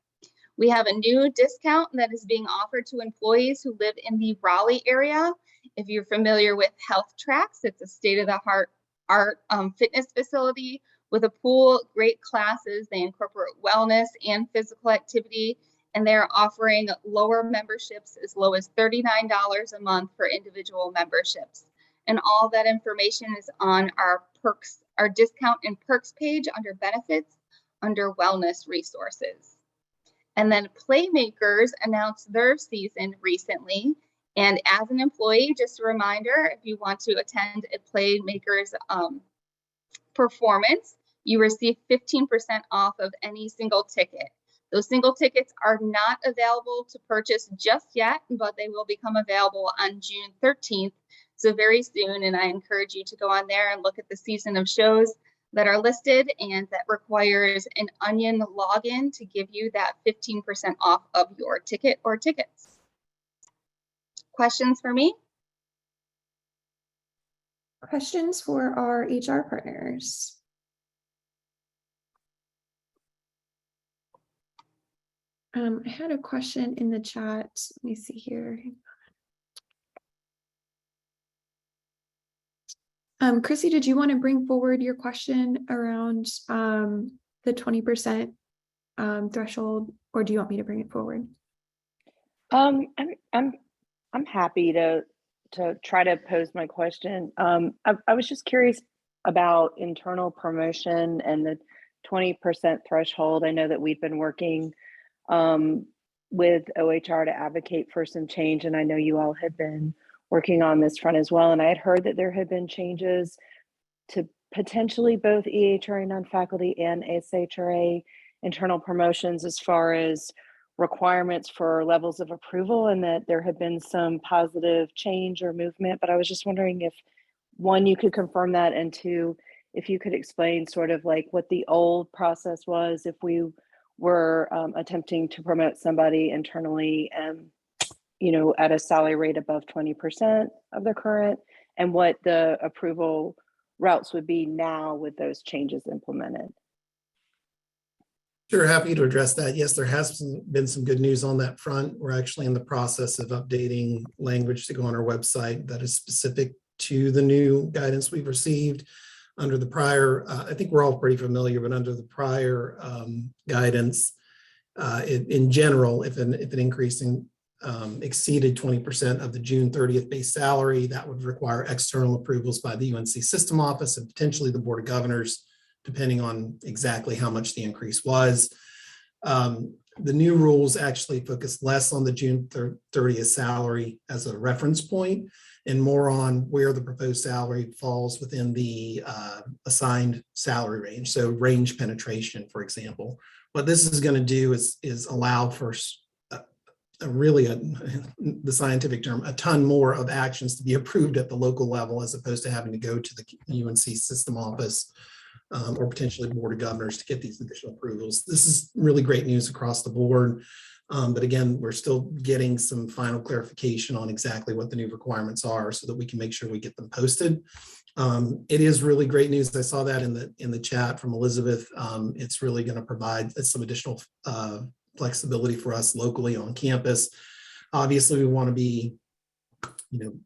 We have a new discount that is being offered to employees who live in the Raleigh area. If you're familiar with Health Tracks, it's a state-of-the-art fitness facility with a pool, great classes. They incorporate wellness and physical activity, and they're offering lower memberships as low as $39 a month for individual memberships. And all that information is on our perks, our discount and perks page under benefits, under wellness resources. And then Playmakers announced their season recently. And as an employee, just a reminder, if you want to attend a Playmakers performance, you receive 15% off of any single ticket. Those single tickets are not available to purchase just yet, but they will become available on June 13th. So very soon, and I encourage you to go on there and look at the season of shows that are listed, and that requires an Onion login to give you that 15% off of your ticket or tickets. Questions for me? Questions for our HR partners? I had a question in the chat. Let me see here. Chrissy, did you want to bring forward your question around the 20% threshold, or do you want me to bring it forward? I'm happy to try to pose my question. I was just curious about internal promotion and the 20% threshold. I know that we've been working with OHR to advocate for some change, and I know you all had been working on this front as well. And I had heard that there had been changes to potentially both EHRA non-faculty and SHRA internal promotions as far as requirements for levels of approval and that there had been some positive change or movement. But I was just wondering if, one, you could confirm that, and two, if you could explain sort of like what the old process was if we were attempting to promote somebody internally and, you know, at a salary rate above 20% of the current, and what the approval routes would be now with those changes implemented. Sure, happy to address that. Yes, there has been some good news on that front. We're actually in the process of updating language to go on our website that is specific to the new guidance we've received. Under the prior, I think we're all pretty familiar, but under the prior guidance, in general, if an increase exceeded 20% of the June 30th base salary, that would require external approvals by the UNC System Office and potentially the Board of Governors, depending on exactly how much the increase was. The new rules actually focus less on the June 30th salary as a reference point and more on where the proposed salary falls within the assigned salary range. So range penetration, for example. What this is going to do is allow for the scientific term, a ton more of actions to be approved at the local level as opposed to having to go to the UNC System Office or potentially Board of Governors to get these additional approvals. This is really great news across the board. But again, we're still getting some final clarification on exactly what the new requirements are so that we can make sure we get them posted. It is really great news. I saw that in the chat from Elizabeth. It's really going to provide some additional flexibility for us locally on campus. Obviously, we want to be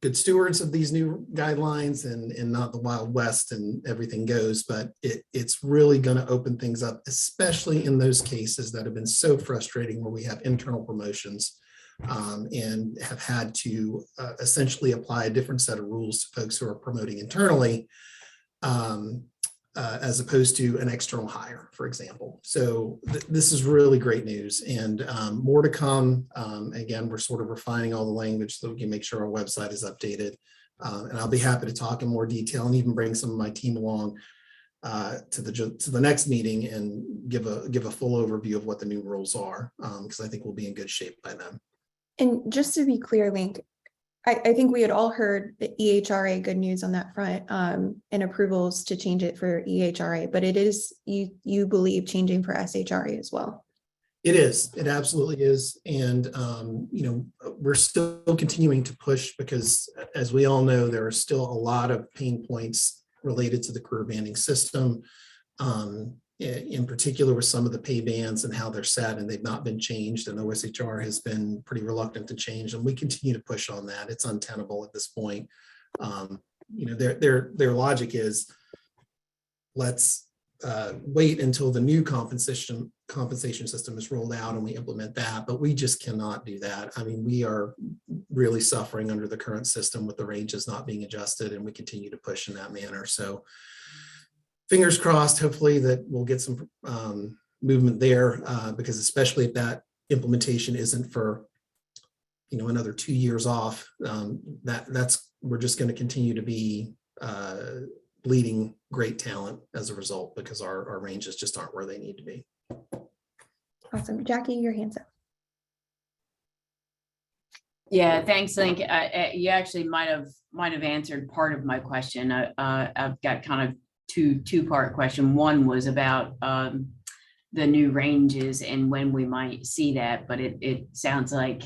good stewards of these new guidelines and not the Wild West and everything goes, but it's really going to open things up, especially in those cases that have been so frustrating where we have internal promotions and have had to essentially apply a different set of rules to folks who are promoting internally as opposed to an external hire, for example. So this is really great news and more to come. Again, we're sort of refining all the language so we can make sure our website is updated. And I'll be happy to talk in more detail and even bring some of my team along to the next meeting and give a full overview of what the new rules are, because I think we'll be in good shape by then. And just to be clear, Link, I think we had all heard the EHRA good news on that front and approvals to change it for EHRA, but it is, you believe, changing for SHRA as well. It is, it absolutely is. And, we're still continuing to push because as we all know, there are still a lot of pain points related to the career banding system. In particular with some of the pay bands and how they're set and they've not been changed, and OSHR has been pretty reluctant to change, and we continue to push on that. It's untenable at this point. Their logic is let's wait until the new compensation system is rolled out and we implement that, but we just cannot do that. I mean, we are really suffering under the current system with the ranges not being adjusted, and we continue to push in that manner. So fingers crossed, hopefully that we'll get some movement there because especially if that implementation isn't for, another 2 years off, we're just going to continue to be bleeding great talent as a result because our ranges just aren't where they need to be. Awesome. Jackie, your hand's up. Yeah, thanks, Link. You actually might have answered part of my question. I've got kind of two-part question. One was about the new ranges and when we might see that, but it sounds like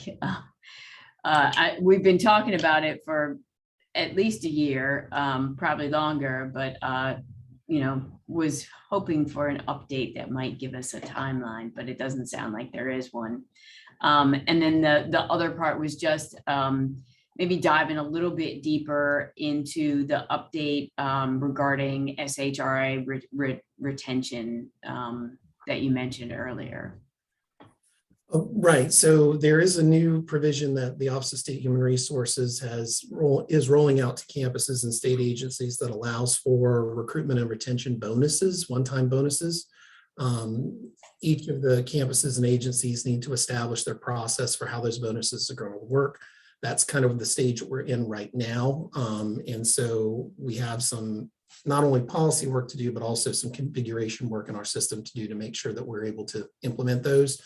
we've been talking about it for at least a year, probably longer, but was hoping for an update that might give us a timeline, but it doesn't sound like there is one. And then the other part was just maybe diving a little bit deeper into the update regarding SHRA retention that you mentioned earlier. Right. So there is a new provision that the Office of State Human Resources is rolling out to campuses and state agencies that allows for recruitment and retention bonuses, one-time bonuses. Each of the campuses and agencies need to establish their process for how those bonuses are going to work. That's kind of the stage we're in right now. And so we have some not only policy work to do, but also some configuration work in our system to do to make sure that we're able to implement those.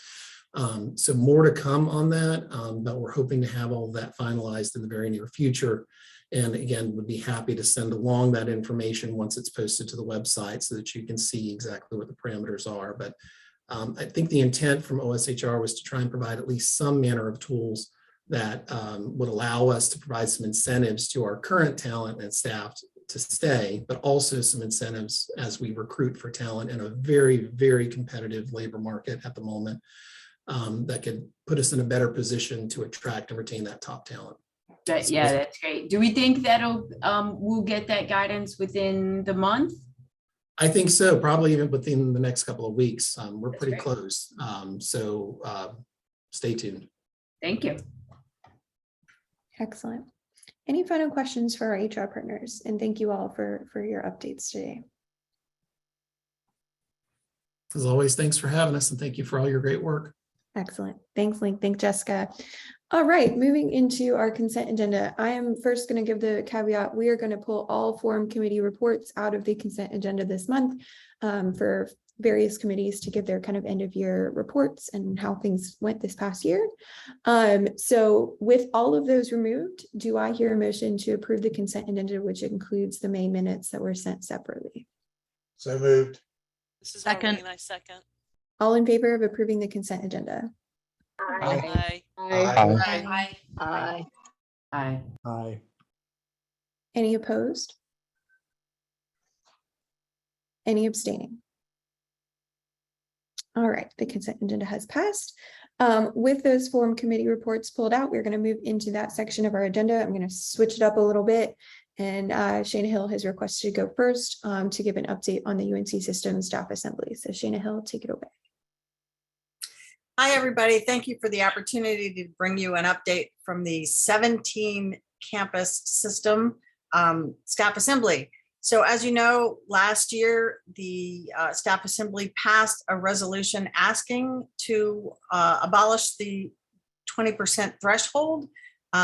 So more to come on that, but we're hoping to have all of that finalized in the very near future. And again, would be happy to send along that information once it's posted to the website so that you can see exactly what the parameters are. But I think the intent from OSHR was to try and provide at least some manner of tools that would allow us to provide some incentives to our current talent and staff to stay, but also some incentives as we recruit for talent in a very, very competitive labor market at the moment that could put us in a better position to attract and retain that top talent. Yeah, that's great. Do we think that'll we'll get that guidance within the month? I think so, probably even within the next couple of weeks. We're That's pretty great. close. Stay tuned. Thank you. Excellent. Any final questions for our HR partners? And thank you all for your updates today. As always, thanks for having us and thank you for all your great work. Excellent. Thanks, Link. Thanks, Jessica. All right, moving into our consent agenda. I am first going to give the caveat. We are going to pull all forum committee reports out of the consent agenda this month for various committees to give their kind of end of year reports and how things went this past year. So with all of those removed, do I hear a motion to approve the consent agenda, which includes the May minutes that were sent separately? So moved. This is Second. Marlene, I second. All in favor of approving the consent agenda? Aye. Aye. Aye. Aye. Aye. Any opposed? Any abstaining? All right, the consent agenda has passed. With those forum committee reports pulled out, we're going to move into that section of our agenda. I'm going to switch it up a little bit. And Shayna Hill has requested to go first to give an update on the UNC System Staff Assembly. So Shayna Hill, take it away. Hi, everybody. Thank you for the opportunity to bring you an update from the 17 campus system staff assembly. So as you know, last year, the staff assembly passed a resolution asking to abolish the 20% threshold.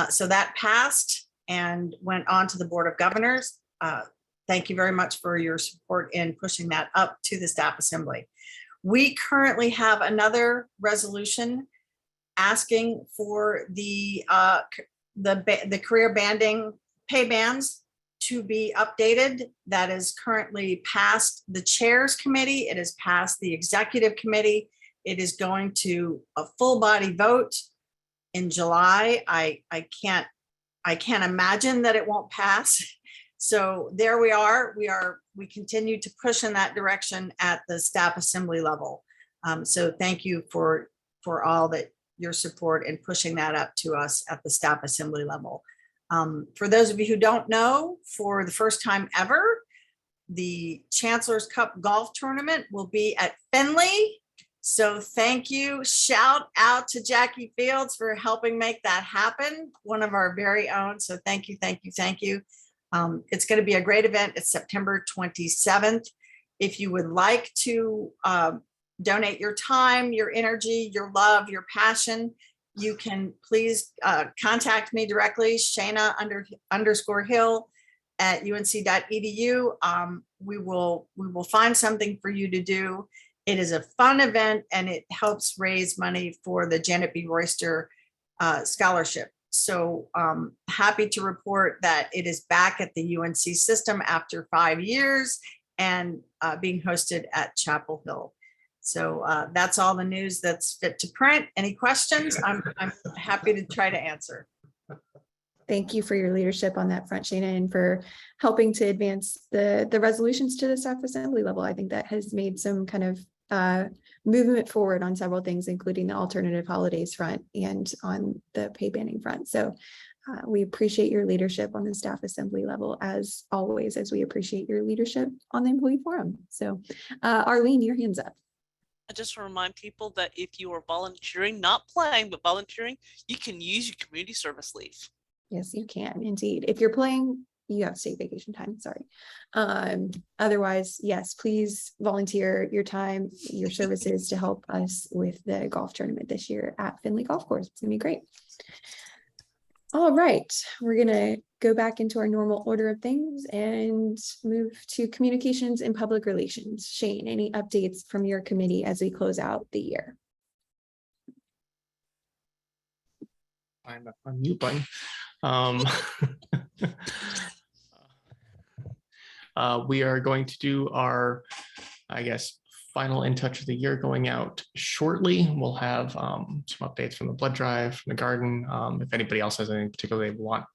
So that passed and went on to the Board of Governors. Thank you very much for your support in pushing that up to the staff assembly. We currently have another resolution asking for the career banding pay bands to be updated. That is currently passed the chairs committee. It is passed the executive committee. It is going to a full body vote in July. I can't imagine that it won't pass. So there we are. We continue to push in that direction at the staff assembly level. So thank you for all that your support in pushing that up to us at the staff assembly level. For those of you who don't know, for the first time ever, the Chancellor's Cup Golf Tournament will be at Findlay. So thank you. Shout out to Jackie Fields for helping make that happen. One of our very own. So thank you, thank you, thank you. It's going to be a great event. It's September 27th. If you would like to donate your time, your energy, your love, your passion, you can please contact me directly, Shayna_Hill at unc.edu. We will find something for you to do. It is a fun event and it helps raise money for the Janet B. Royster Scholarship. So happy to report that it is back at the UNC system after 5 years and being hosted at Chapel Hill. So that's all the news that's fit to print. Any questions? I'm happy to try to answer. Thank you for your leadership on that front, Shayna, and for helping to advance the resolutions to the staff assembly level. I think that has made some kind of movement forward on several things, including the alternative holidays front and on the pay banding front. So we appreciate your leadership on the staff assembly level as always, as we appreciate your leadership on the employee forum. So Arlene, your hand's up. I just want to remind people that if you are volunteering, not playing, but volunteering, you can use your community service leave. Yes, you can indeed. If you're playing, you have state vacation time, sorry. Otherwise, yes, please volunteer your time, your services to help us with the golf tournament this year at Findlay Golf Course. It's gonna be great. All right, we're gonna go back into our normal order of things and move to communications and public relations. Shane, any updates from your committee as we close out the year? find the unmute button. We are going to do our, I guess, final In Touch of the year going out shortly. We'll have some updates from the blood drive, from the garden. If anybody else has anything particular they want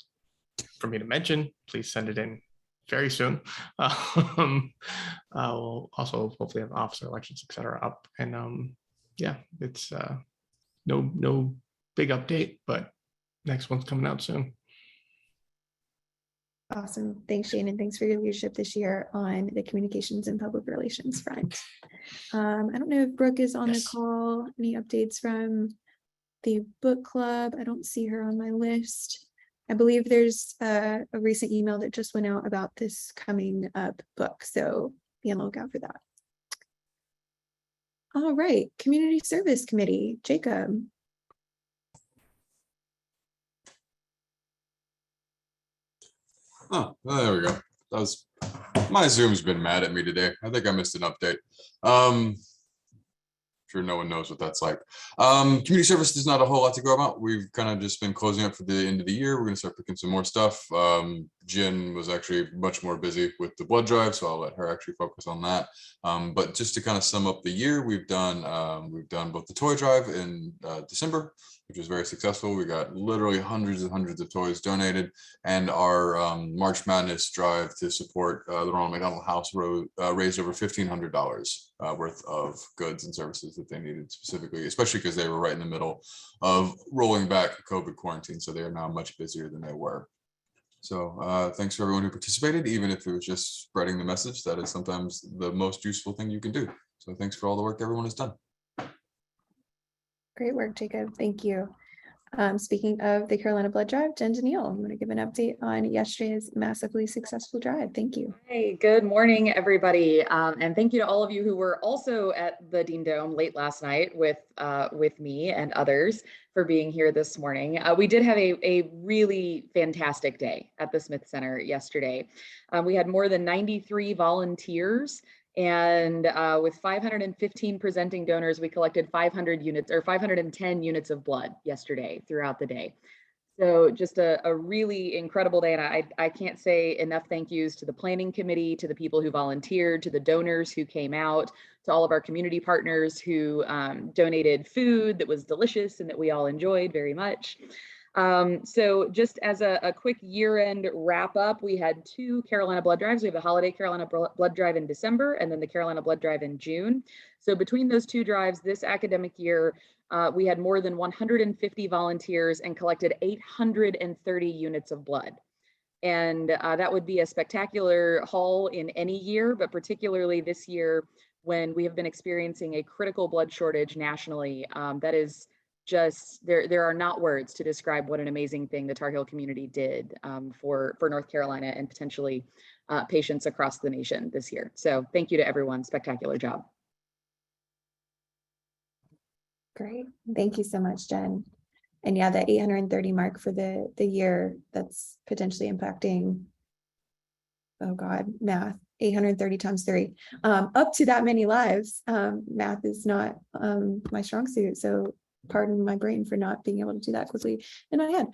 for me to mention, please send it in very soon. We'll also hopefully have officer elections, et cetera, up. And yeah, it's no big update, but next one's coming out soon. Awesome. Thanks, Shane, and thanks for your leadership this year on the communications and public relations front. I don't know if Brooke is on the call. Any updates from the book club? I don't see her on my list. I believe there's a recent email that just went out about this coming up book, so be on the lookout for that. All right, Community Service Committee, Jacob. Oh, there we go. That was my Zoom's been mad at me today. I think I missed an update. Sure no one knows what that's like. Community service is not a whole lot to go about. We've kind of just been closing up for the end of the year. We're going to start picking some more stuff. Jen was actually much more busy with the blood drive, so I'll let her actually focus on that. But just to kind of sum up the year, we've done both the toy drive in December, which was very successful. We got literally hundreds and hundreds of toys donated, and our March Madness drive to support the Ronald McDonald House raised over $1,500 worth of goods and services that they needed specifically, especially because they were right in the middle of rolling back COVID quarantine. So they are now much busier than they were. So thanks for everyone who participated, even if it was just spreading the message. That is sometimes the most useful thing you can do. So thanks for all the work everyone has done. Great work, Jacob. Thank you. Speaking of the Carolina Blood Drive, Jen Danielle, I'm going to give an update on yesterday's massively successful drive. Thank you. Hey, good morning, everybody. And thank you to all of you who were also at the Dean Dome late last night with me and others for being here this morning. We did have a really fantastic day at the Smith Center yesterday. We had more than 93 volunteers. And with 515 presenting donors, we collected 500 units or 510 units of blood yesterday throughout the day. So just a really incredible day. And I can't say enough thank yous to the planning committee, to the people who volunteered, to the donors who came out, to all of our community partners who donated food that was delicious and that we all enjoyed very much. So just as a quick year-end wrap up, we had 2 Carolina blood drives. We have the holiday Carolina blood drive in December and then the Carolina blood drive in June. So between those 2 drives this academic year, we had more than 150 volunteers and collected 830 units of blood. And that would be a spectacular haul in any year, but particularly this year when we have been experiencing a critical blood shortage nationally. That is just, there are not words to describe what an amazing thing the Tar Heel community did for North Carolina and potentially patients across the nation this year. So thank you to everyone, spectacular job. Great. Thank you so much, Jen. And yeah, that 830 mark for the year, that's potentially impacting, oh God, math, 830 times 3, up to that many lives. Math is not my strong suit, so pardon my brain for not being able to do that quickly in my head.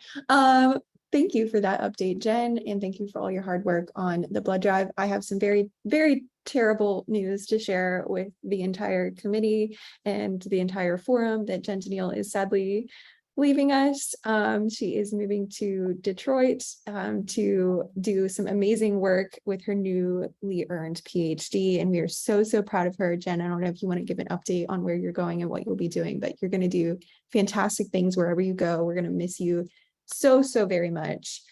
Thank you for that update, Jen, and thank you for all your hard work on the blood drive. I have some very, very terrible news to share with the entire committee and the entire forum that Jen Danielle is sadly leaving us. She is moving to Detroit to do some amazing work with her newly earned PhD. And we are so, so proud of her. Jen, I don't know if you want to give an update on where you're going and what you'll be doing, but you're going to do fantastic things wherever you go. We're going to miss you so, so very much.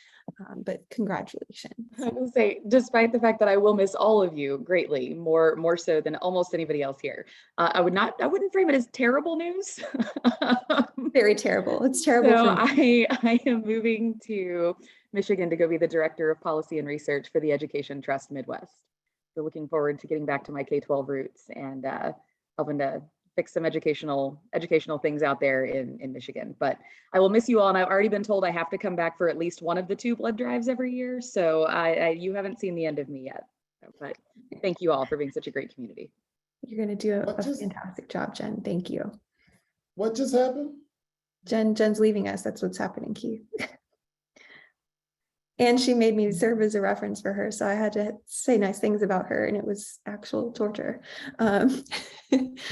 But congratulations. I will say, despite the fact that I will miss all of you greatly, more so than almost anybody else here, I wouldn't frame it as terrible news. Very terrible. It's terrible. So I am moving to Michigan to go be the director of policy and research for the Education Trust Midwest. So looking forward to getting back to my K-12 roots and helping to fix some educational things out there in Michigan. But I will miss you all, and I've already been told I have to come back for at least one of the 2 blood drives every year. So you haven't seen the end of me yet. But thank you all for being such a great community. You're going to do a fantastic job, Jen. Thank you. What just happened? Jen's leaving us. That's what's happening, Keith. And she made me serve as a reference for her. So I had to say nice things about her, and it was actual torture. You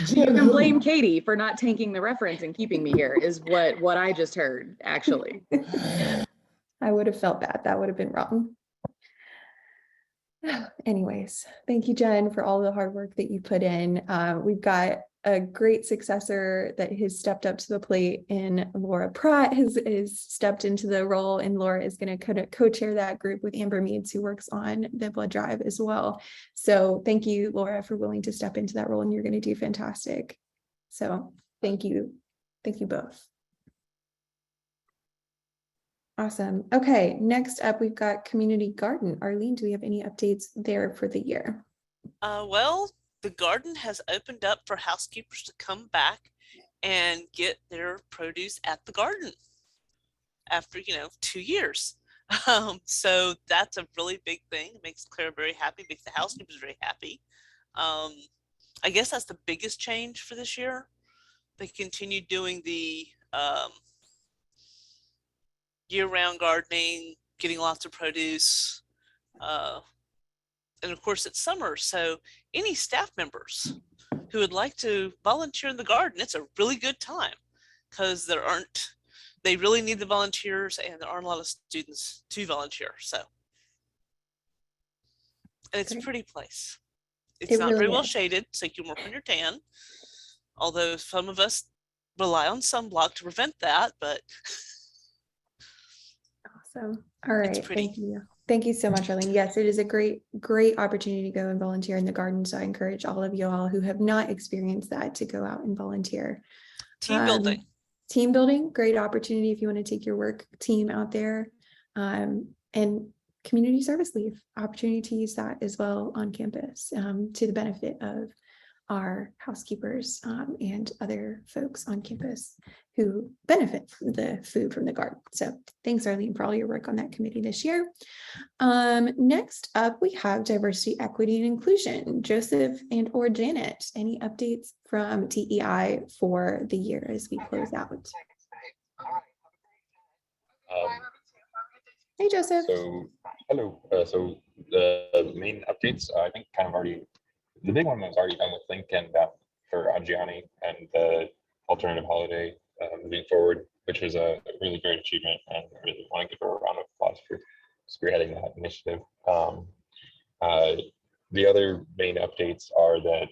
can blame Katie for not taking the reference and keeping me here is what I just heard, actually. I would have felt bad. That would have been wrong. Anyways, thank you, Jen, for all the hard work that you put in. We've got a great successor that has stepped up to the plate, and Laura Pratt has stepped into the role, and Laura is going to co-chair that group with Amber Meads, who works on the blood drive as well. So thank you, Laura, for willing to step into that role, and you're going to do fantastic. So thank you. Thank you both. Awesome. Okay, next up, we've got Community Garden. Arlene, do we have any updates there for the year? Well, the garden has opened up for housekeepers to come back and get their produce at the garden after, 2 years. So that's a really big thing. It makes Claire very happy, makes the housekeepers very happy. I guess that's the biggest change for this year. They continue doing the year-round gardening, getting lots of produce, and of course it's summer, so any staff members who would like to volunteer in the garden, it's a really good time because they really need the volunteers, and there aren't a lot of students to volunteer. So, and it's a pretty place. It's not very well shaded, so you can work on your tan. Although some of us rely on sunblock to prevent that, but. Awesome. All right. Thank you. Thank you so much, Arlene. Yes, it is a great opportunity to go and volunteer in the garden. So I encourage all of you all who have not experienced that to go out and volunteer. Team building. Team building, great opportunity if you want to take your work team out there. And community service leave, opportunity to use that as well on campus to the benefit of our housekeepers and other folks on campus who benefit from the food from the garden. So thanks, Arlene, for all your work on that committee this year. Next up, we have diversity, equity, and inclusion. Joseph and or Janet, any updates from DEI for the year as we close out? Hey, Joseph. So, hello. So the main updates, I think kind of already, the big one was already done with Lincoln for Adriani and the alternative holiday moving forward, which was a really great achievement, and I really want to give her a round of applause for spearheading that initiative. The other main updates are that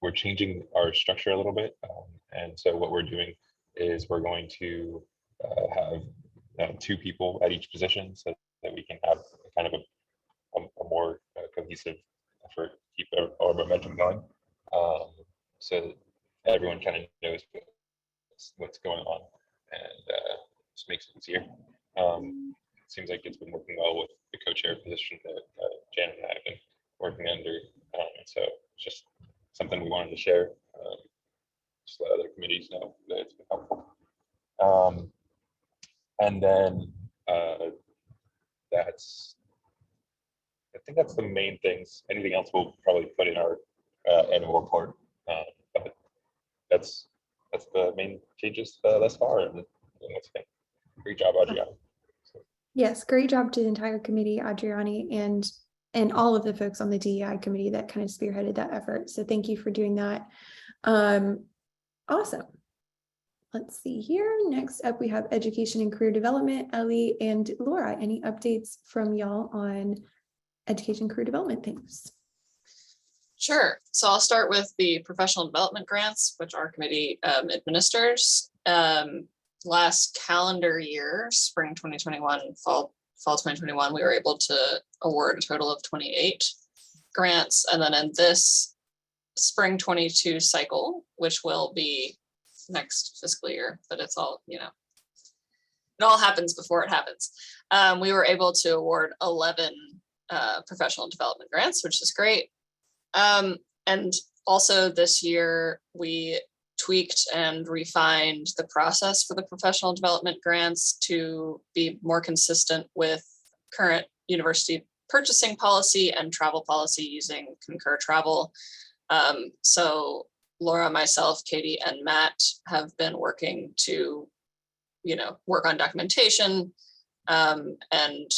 we're changing our structure a little bit, and so what we're doing is we're going to have 2 people at each position so that we can have kind of a more cohesive effort to keep our momentum going. So everyone kind of knows what's going on, and just makes it easier. It seems like it's been working well with the co-chair position that Janet and I have been working under, and so it's just something we wanted to share, just let other committees know that it's been helpful. And then I think that's the main things. Anything else we'll probably put in our annual report, but that's the main changes thus far. And once again, great job, Adriani. Yes, great job to the entire committee, Adriani, and all of the folks on the DEI committee that kind of spearheaded that effort. So thank you for doing that. Awesome. Let's see here. Next up, we have education and career development. Ellie and Laura, any updates from y'all on education career development things? Sure. So I'll start with the professional development grants, which our committee administers. Last calendar year, spring 2021, fall 2021, we were able to award a total of 28 grants. And then in this spring 22 cycle, which will be next fiscal year, but it's all, it all happens before it happens. We were able to award 11 professional development grants, which is great. And also this year, we tweaked and refined the process for the professional development grants to be more consistent with current university purchasing policy and travel policy using Concur Travel. So Laura, myself, Katie, and Matt have been working to, work on documentation and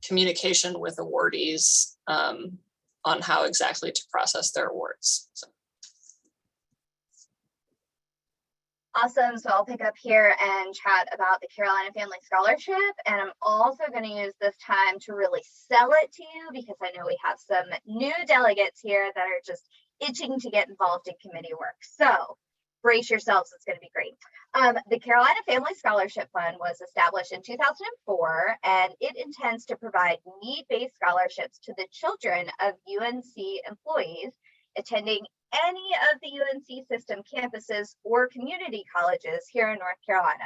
communication with awardees on how exactly to process their awards. So. Awesome. So I'll pick up here and chat about the Carolina Family Scholarship. And I'm also going to use this time to really sell it to you, because I know we have some new delegates here that are just itching to get involved in committee work. So brace yourselves. It's going to be great. The Carolina Family Scholarship Fund was established in 2004, and it intends to provide need-based scholarships to the children of UNC employees attending any of the UNC system campuses or community colleges here in North Carolina.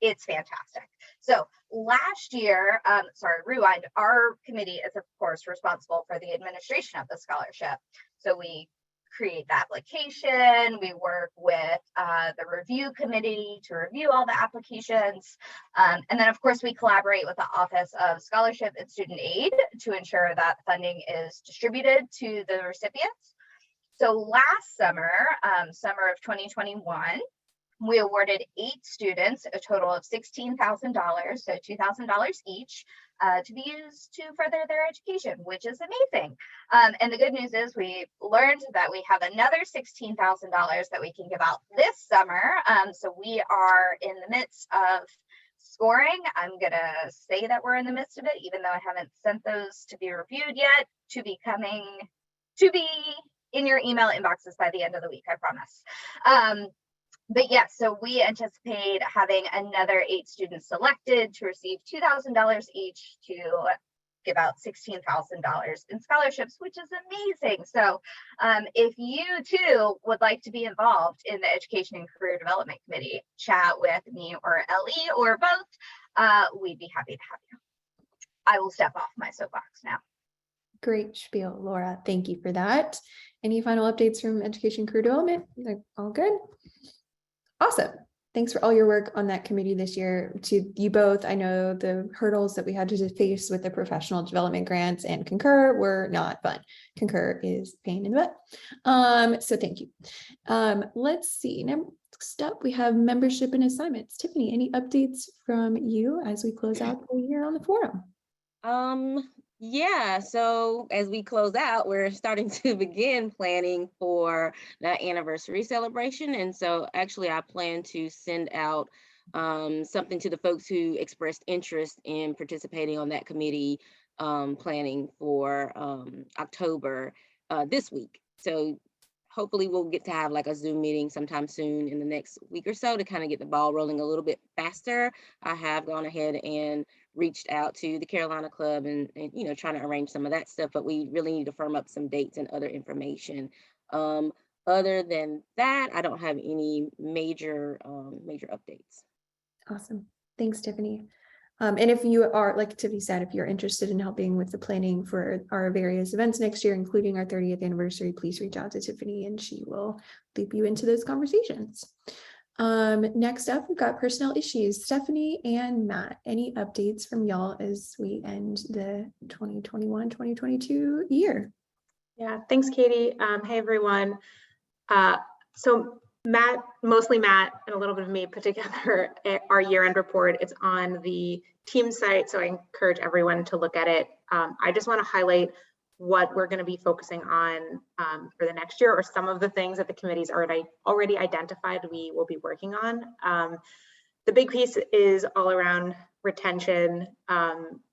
It's fantastic. So last year, rewind, our committee is of course responsible for the administration of the scholarship. So we create the application, we work with the review committee to review all the applications. And then of course we collaborate with the Office of Scholarship and Student Aid to ensure that funding is distributed to the recipients. So last summer, summer of 2021, we awarded 8 students a total of $16,000, so $2,000 each, to be used to further their education, which is amazing. And the good news is we learned that we have another $16,000 that we can give out this summer. So we are in the midst of scoring. I'm gonna say that we're in the midst of it, even though I haven't sent those to be reviewed yet, to be in your email inboxes by the end of the week, I promise. But yeah, so we anticipate having another 8 students selected to receive $2,000 each to give out $16,000 in scholarships, which is amazing. So if you too would like to be involved in the Education and Career Development Committee, chat with me or Ellie or both, we'd be happy to have you. I will step off my soapbox now. Great spiel, Laura. Thank you for that. Any final updates from Education Career Development? They're all good. Awesome. Thanks for all your work on that committee this year. To you both, I know the hurdles that we had to face with the professional development grants and Concur were not fun. Concur is pain in the butt. So thank you. Let's see. Next up, we have membership and assignments. Tiffany, any updates from you as we close out the year on the forum? Yeah, so as we close out, we're starting to begin planning for the anniversary celebration. And so actually I plan to send out something to the folks who expressed interest in participating on that committee planning for October this week. So hopefully we'll get to have like a Zoom meeting sometime soon in the next week or so to kind of get the ball rolling a little bit faster. I have gone ahead and reached out to the Carolina Club and trying to arrange some of that stuff, but we really need to firm up some dates and other information. Other than that, I don't have any major updates. Awesome. Thanks, Tiffany. And if you are, like Tiffany said, if you're interested in helping with the planning for our various events next year, including our 30th anniversary, please reach out to Tiffany and she will loop you into those conversations. Next up, we've got personnel issues. Stephanie and Matt, any updates from y'all as we end the 2021-2022 year? Yeah, thanks, Katie. Hey, everyone. So Matt, mostly Matt, and a little bit of me put together our year-end report. It's on the team site, so I encourage everyone to look at it. I just want to highlight what we're going to be focusing on for the next year, or some of the things that the committee's already identified we will be working on. The big piece is all around retention.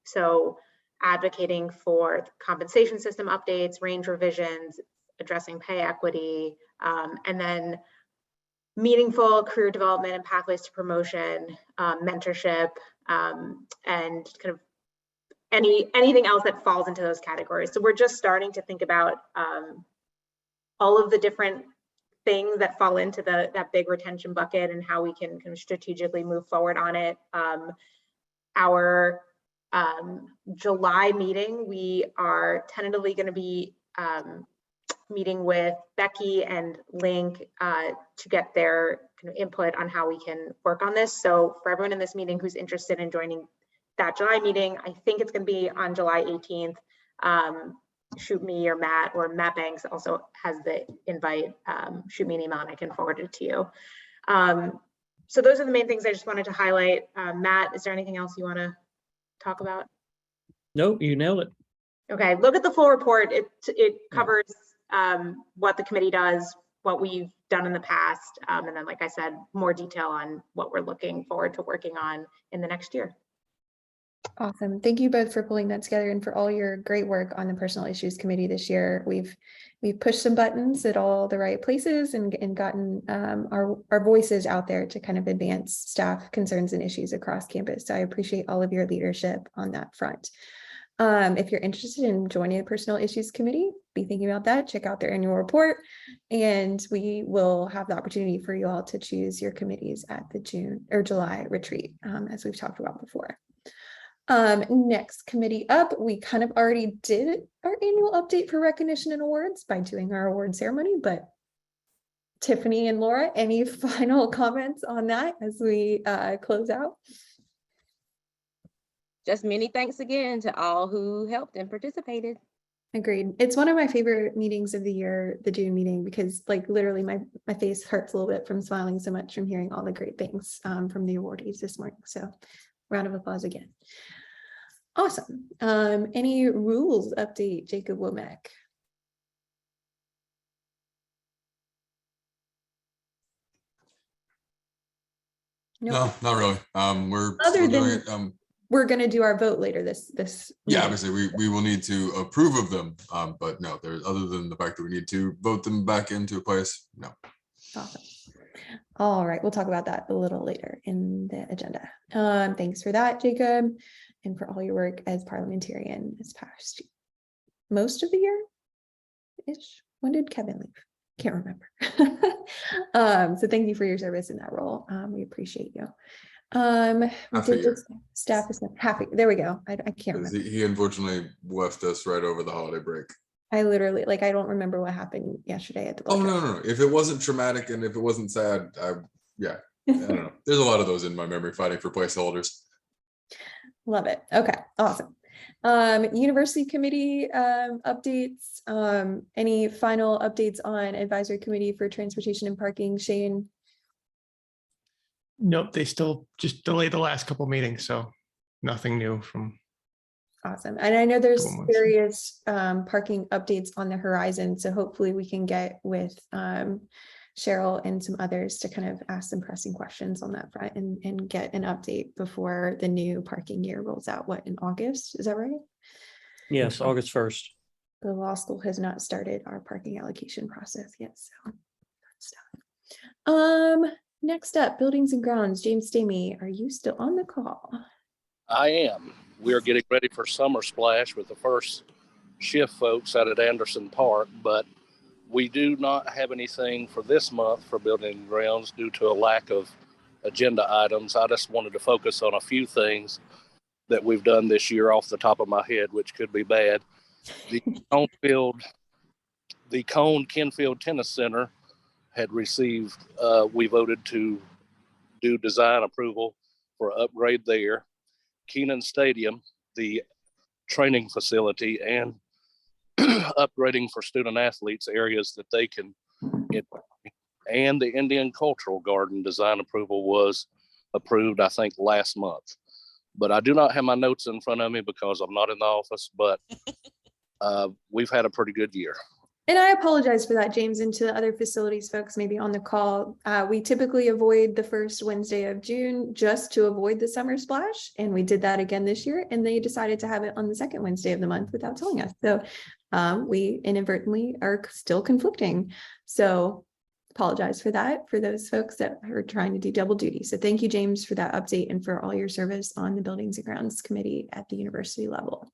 So advocating for compensation system updates, range revisions, addressing pay equity, and then meaningful career development and pathways to promotion, mentorship, and kind of anything else that falls into those categories. So we're just starting to think about all of the different things that fall into that big retention bucket and how we can kind of strategically move forward on it. Our July meeting, we are tentatively going to be meeting with Becky and Link to get their kind of input on how we can work on this. So for everyone in this meeting who's interested in joining that July meeting, I think it's going to be on July 18th. shoot me or Matt Banks also has the invite. Shoot me an email and I can forward it to you. So those are the main things I just wanted to highlight. Matt, is there anything else you want to talk about? Nope, you nailed it. Okay, look at the full report. It covers what the committee does, what we've done in the past, and then, like I said, more detail on what we're looking forward to working on in the next year. Awesome. Thank you both for pulling that together and for all your great work on the Personal Issues Committee this year. We've pushed some buttons at all the right places and gotten our voices out there to kind of advance staff concerns and issues across campus. So I appreciate all of your leadership on that front. If you're interested in joining the Personal Issues Committee, be thinking about that, check out their annual report, and we will have the opportunity for you all to choose your committees at the June or July retreat, as we've talked about before. Next committee up, we kind of already did our annual update for recognition and awards by doing our award ceremony, but Tiffany and Laura, any final comments on that as we close out? Just many thanks again to all who helped and participated. Agreed. It's one of my favorite meetings of the year, the June meeting, because like literally my face hurts a little bit from smiling so much from hearing all the great things from the awardees this morning. So round of applause again. Awesome. Any rules update, Jacob Womack? No, not really. We're Other still doing than it. We're going to do our vote later this Yeah, meeting. obviously we will need to approve of them. But no, there's other than the fact that we need to vote them back into a place. No. Awesome. All right, we'll talk about that a little later in the agenda. Thanks for that, Jacob, and for all your work as parliamentarian this past most of the year-ish. When did Kevin leave? Can't remember. So thank you for your service in that role. We appreciate you. We did this staff is happy. There we go. I can't remember. He unfortunately left us right over the holiday break. I literally, like, I don't remember what happened yesterday at the blood drive. No. If it wasn't traumatic and if it wasn't sad, yeah, I don't know. There's a lot of those in my memory fighting for placeholders. Love it. Okay, awesome. University committee updates. Any final updates on advisory committee for transportation and parking, Shane? Nope, they still just delayed the last couple meetings, so nothing new from. Awesome. And I know there's various parking updates on the horizon, so hopefully we can get with Cheryl and some others to kind of ask some pressing questions on that front and get an update before the new parking year rolls out. What, in August? Is that right? Yes, August 1st. The law school has not started our parking allocation process yet, so stuff. Next up, buildings and grounds. James Stamey, are you still on the call? I am. We are getting ready for Summer Splash with the first shift folks out at Anderson Park, but we do not have anything for this month for building and grounds due to a lack of agenda items. I just wanted to focus on a few things that we've done this year off the top of my head, which could be bad. The Cone Kenfield Tennis Center had received, we voted to do design approval for upgrade there. Keenan Stadium, the training facility, and upgrading for student athletes areas that they can get. And the Indian Cultural Garden design approval was approved, I think, last month. But I do not have my notes in front of me because I'm not in the office, but we've had a pretty good year. And I apologize for that, James, and to the other facilities folks maybe on the call. We typically avoid the first Wednesday of June just to avoid the summer splash. And we did that again this year, and they decided to have it on the second Wednesday of the month without telling us. So we inadvertently are still conflicting. So apologize for that for those folks that are trying to do double duty. So thank you, James, for that update and for all your service on the Buildings and Grounds Committee at the university level.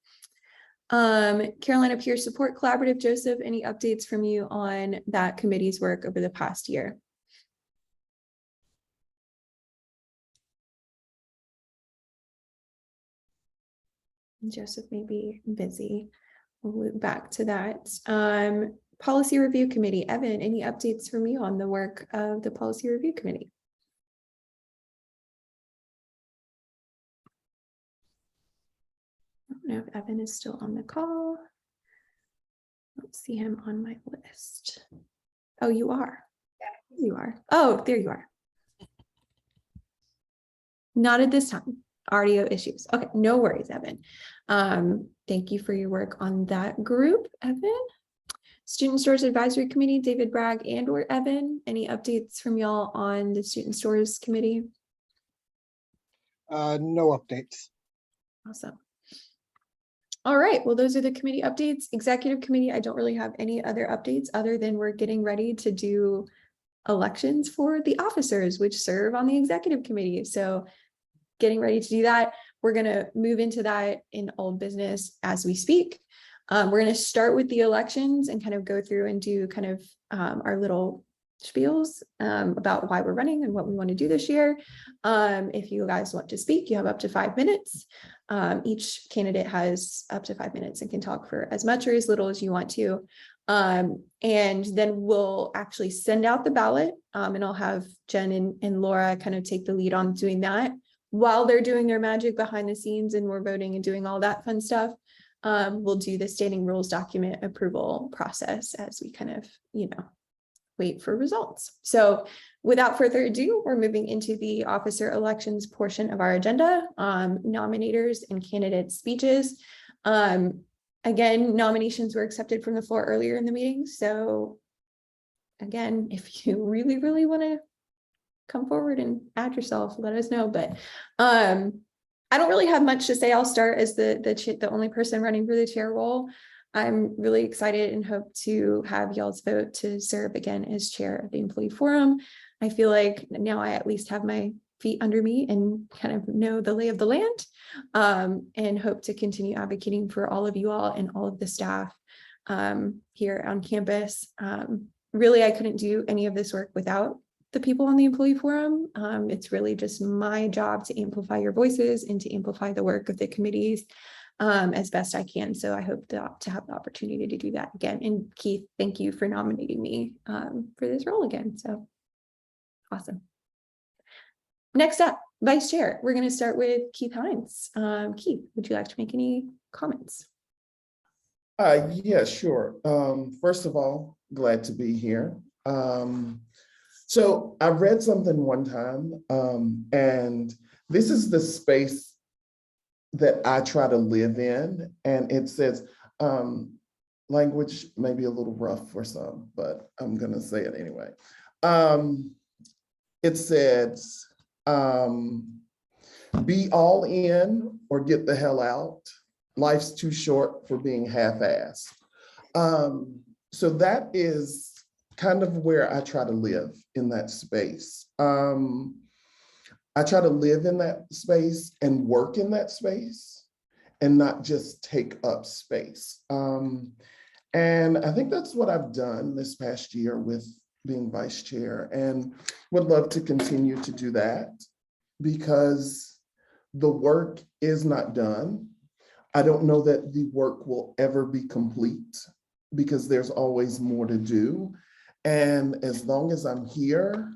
Carolina Peer Support Collaborative, Joseph, any updates from you on that committee's work over the past year? Joseph may be busy. We'll loop back to that. Policy Review Committee, Evan, any updates from you on the work of the Policy Review Committee? I don't know if Evan is still on the call. I don't see him on my list. Oh, you are. You are. Oh, there you are. Not at this time. Audio issues. Okay, no worries, Evan. Thank you for your work on that group, Evan. Student Stores Advisory Committee, David Bragg and or Evan. Any updates from y'all on the Student Stores Committee? No updates. Awesome. All right, well, those are the committee updates. Executive Committee, I don't really have any other updates other than we're getting ready to do elections for the officers which serve on the Executive Committee. So getting ready to do that. We're going to move into that in old business as we speak. We're going to start with the elections and kind of go through and do kind of our little spiels about why we're running and what we want to do this year. If you guys want to speak, you have up to 5 minutes. Each candidate has up to 5 minutes and can talk for as much or as little as you want to. And then we'll actually send out the ballot and I'll have Jen and Laura kind of take the lead on doing that while they're doing their magic behind the scenes and we're voting and doing all that fun stuff. We'll do the standing rules document approval process as we kind of, wait for results. So without further ado, we're moving into the officer elections portion of our agenda, nominators and candidate speeches. Again, nominations were accepted from the floor earlier in the meeting. So again, if you really, really want to come forward and add yourself, let us know. But I don't really have much to say. I'll start as the only person running for the chair role. I'm really excited and hope to have y'all's vote to serve again as chair of the Employee Forum. I feel like now I at least have my feet under me and kind of know the lay of the land, and hope to continue advocating for all of you all and all of the staff here on campus. Really, I couldn't do any of this work without the people on the Employee Forum. It's really just my job to amplify your voices and to amplify the work of the committees as best I can. So I hope to have the opportunity to do that again. And Keith, thank you for nominating me for this role again. So awesome. Next up, Vice Chair. We're going to start with Keith Hines. Keith, would you like to make any comments? Yeah, sure. First of all, glad to be here. So I read something one time, and this is the space that I try to live in. And it says, language may be a little rough for some, but I'm going to say it anyway. It says, be all in or get the hell out. Life's too short for being half-assed. So that is kind of where I try to live, in that space. I try to live in that space and work in that space and not just take up space. And I think that's what I've done this past year with being vice chair, and would love to continue to do that because the work is not done. I don't know that the work will ever be complete because there's always more to do. And as long as I'm here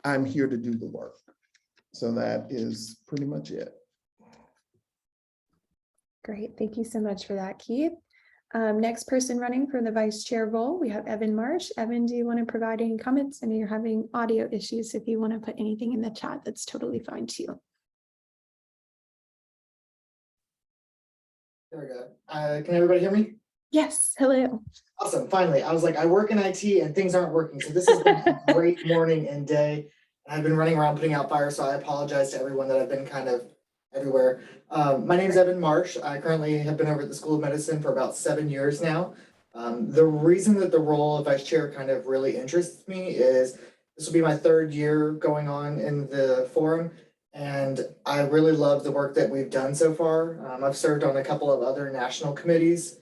to do the work. So that is pretty much it. Great, thank you so much for that, Keith. Next person running for the vice chair role, we have Evan Marsh. Evan, do you want to provide any comments? I know you're having audio issues. If you want to put anything in the chat, that's totally fine too. There we go. Can everybody hear me? Yes, hello. Awesome, finally. I was like, I work in IT and things aren't working. So this has been a great morning and day. I've been running around putting out fires, so I apologize to everyone that I've been kind of everywhere. My name is Evan Marsh. I currently have been over at the School of Medicine for about 7 years now. The reason that the role of vice chair kind of really interests me is this will be my 3rd year going on in the forum, and I really love the work that we've done so far. I've served on a couple of other national committees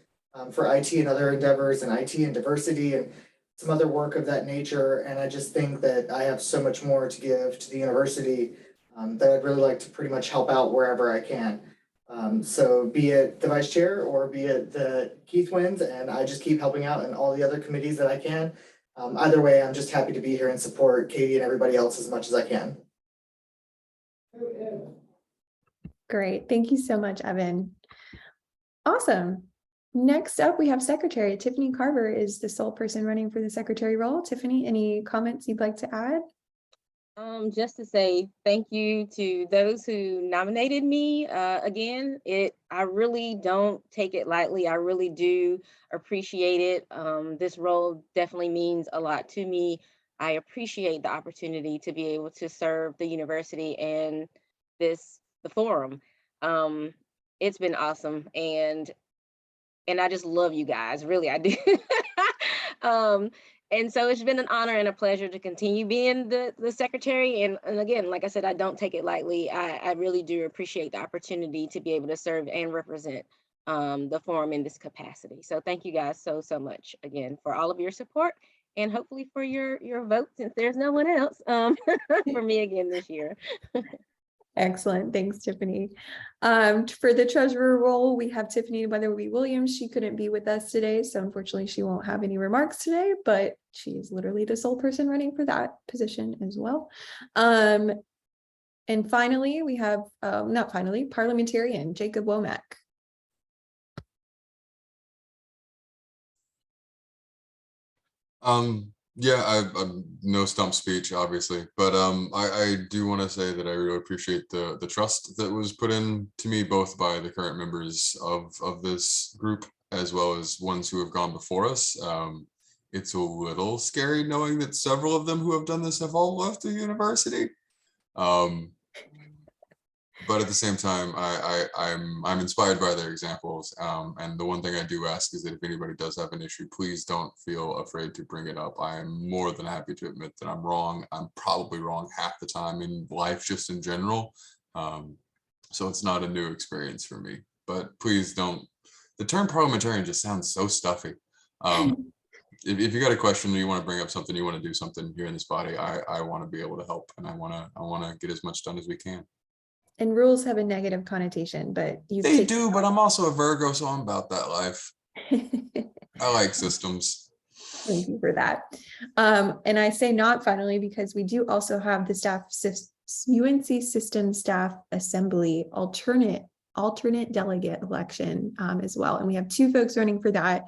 for IT and other endeavors, and IT and diversity and some other work of that nature. And I just think that I have so much more to give to the university that I'd really like to pretty much help out wherever I can. So be it the vice chair or be it the Keith wins, and I just keep helping out in all the other committees that I can. Either way, I'm just happy to be here and support Katie and everybody else as much as I can. Great, thank you so much, Evan. Awesome. Next up, we have Secretary. Tiffany Carver is the sole person running for the secretary role. Tiffany, any comments you'd like to add? Just to say thank you to those who nominated me. Again, I really don't take it lightly. I really do appreciate it. This role definitely means a lot to me. I appreciate the opportunity to be able to serve the university and the forum. It's been awesome, and I just love you guys. Really, I do. And so it's been an honor and a pleasure to continue being the secretary. And again, like I said, I don't take it lightly. I really do appreciate the opportunity to be able to serve and represent the forum in this capacity. So thank you guys so much again for all of your support, and hopefully for your vote, since there's no one else for me again this year. Excellent. Thanks, Tiffany. For the treasurer role, we have Tiffany Weatherby-Williams. She couldn't be with us today, so unfortunately she won't have any remarks today, but she is literally the sole person running for that position as well. And finally, we have, not finally, parliamentarian Jacob Womack. Yeah, I no stump speech, obviously, but I do want to say that I really appreciate the trust that was put in to me, both by the current members of this group as well as ones who have gone before us. It's a little scary knowing that several of them who have done this have all left the university. But at the same time, I'm inspired by their examples. And the one thing I do ask is that if anybody does have an issue, please don't feel afraid to bring it up. I am more than happy to admit that I'm wrong. I'm probably wrong half the time in life, just in general. So it's not a new experience for me. But please don't. The term parliamentarian just sounds so stuffy. If you got a question, you want to bring up something, you want to do something here in this body, I want to be able to help, and I want to get as much done as we can. And rules have a negative connotation, but they do, but I'm also a Virgo, so I'm about that life. I like systems. Thank you for that. And I say not finally, because we do also have the UNC System Staff Assembly alternate delegate election as well. And we have 2 folks running for that.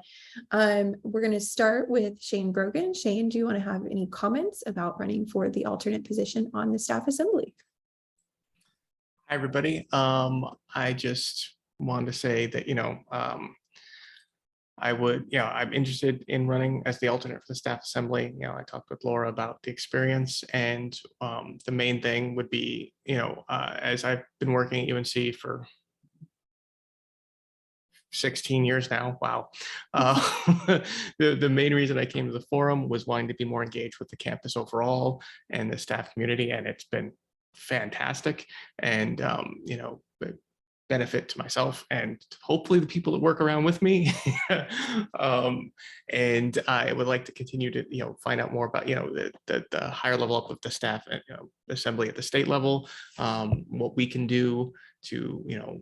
We're going to start with Shane Brogan. Shane, do you want to have any comments about running for the alternate position on the staff assembly? Hi, everybody. I just wanted to say that, I'm interested in running as the alternate for the staff assembly. I talked with Laura about the experience, and the main thing would be, as I've been working at UNC for 16 years now. Wow. The main reason I came to the forum was wanting to be more engaged with the campus overall and the staff community, and it's been fantastic, and benefit to myself and hopefully the people that work around with me. And I would like to continue to find out more about the higher level up of the staff and assembly at the state level, what we can do to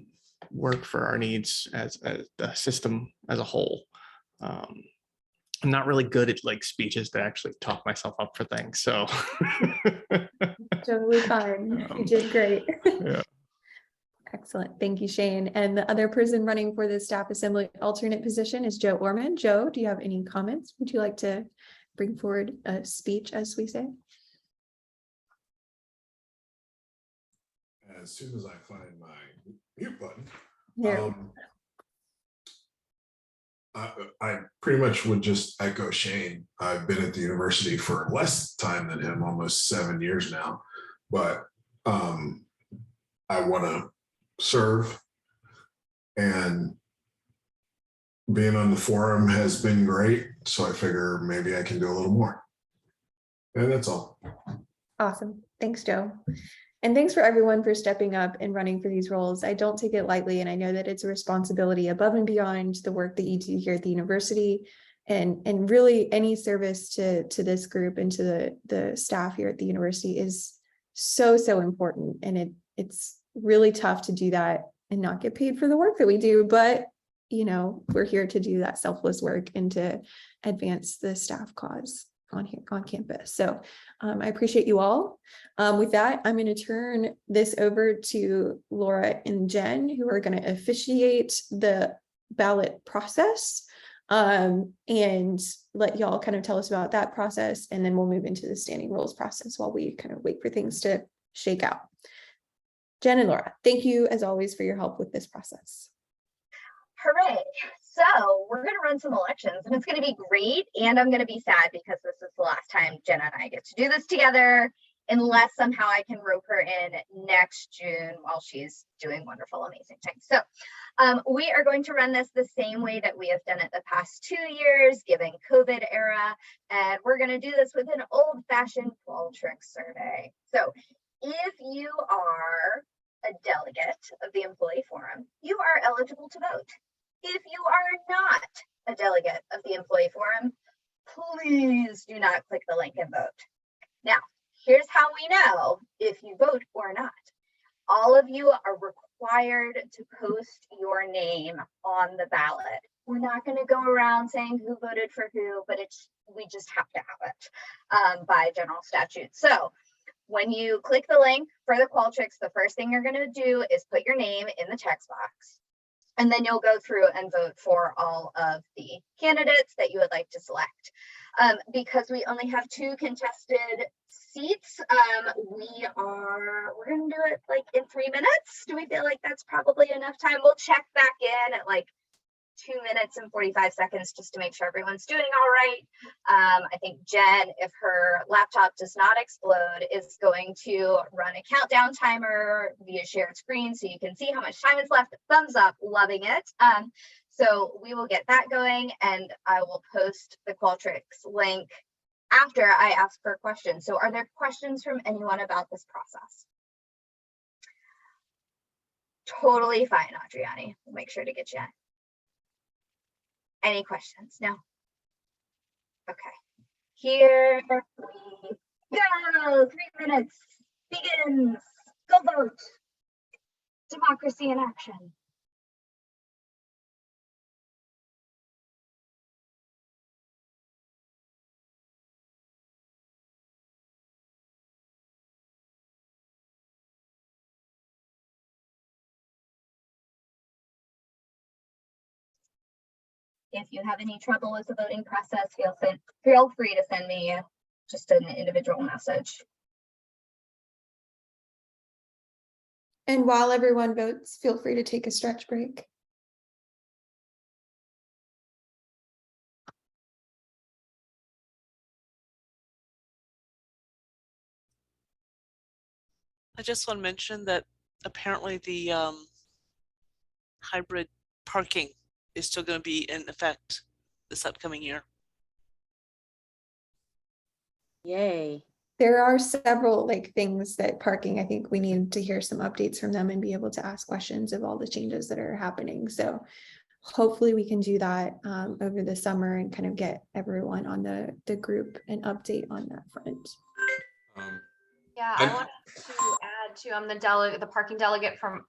work for our needs as the system as a whole. I'm not really good at speeches to actually talk myself up for things, so totally fine. You did great. Yeah. Excellent. Thank you, Shane. And the other person running for the staff assembly alternate position is Joe Orman. Joe, do you have any comments? Would you like to bring forward a speech, as we say? As soon as I find my mute button. Yeah. I pretty much would just echo Shane. I've been at the university for less time than him, almost 7 years now, but I want to serve, and being on the forum has been great, so I figure maybe I can do a little more, and that's all. Awesome. Thanks, Joe. And thanks for everyone for stepping up and running for these roles. I don't take it lightly, and I know that it's a responsibility above and beyond the work that you do here at the university, and really any service to this group and to the staff here at the university is so important. And it's really tough to do that and not get paid for the work that we do, but we're here to do that selfless work and to advance the staff cause on campus. So I appreciate you all. With that, I'm going to turn this over to Laura and Jen, who are going to officiate the ballot process, and let y'all kind of tell us about that process, and then we'll move into the standing rules process while we kind of wait for things to shake out. Jen and Laura, thank you as always for your help with this process. Hooray. So we're going to run some elections, and it's going to be great. And I'm going to be sad because this is the last time Jen and I get to do this together, unless somehow I can rope her in next June while she's doing wonderful, amazing things. So we are going to run this the same way that we have done it the past 2 years, given COVID era. And we're going to do this with an old-fashioned Qualtrics survey. So if you are a delegate of the Employee Forum, you are eligible to vote. If you are not a delegate of the Employee Forum, please do not click the link and vote. Now, here's how we know if you vote or not. All of you are required to post your name on the ballot. We're not going to go around saying who voted for who, but we just have to have it by general statute. So when you click the link for the Qualtrics, the first thing you're going to do is put your name in the text box. And then you'll go through and vote for all of the candidates that you would like to select. Because we only have 2 contested seats, we're going to do it like in 3 minutes. Do we feel like that's probably enough time? We'll check back in at like 2 minutes and 45 seconds just to make sure everyone's doing all right. I think Jen, if her laptop does not explode, is going to run a countdown timer via shared screen so you can see how much time is left. Thumbs up, loving it. So we will get that going, and I will post the Qualtrics link after I ask for questions. So are there questions from anyone about this process? Totally fine, Adriani. We'll make sure to get you in. Any questions? No? Okay. Here we go. 3 minutes begins. Go vote. Democracy in action. If you have any trouble with the voting process, feel free to send me just an individual message. And while everyone votes, feel free to take a stretch break. I just want to mention that apparently the hybrid parking is still going to be in effect this upcoming year. Yay. There are several things that parking, I think we need to hear some updates from them and be able to ask questions of all the changes that are happening. So hopefully we can do that over the summer and kind of get everyone on the group an update on that front. Yeah, I wanted to add too, I'm the parking delegate from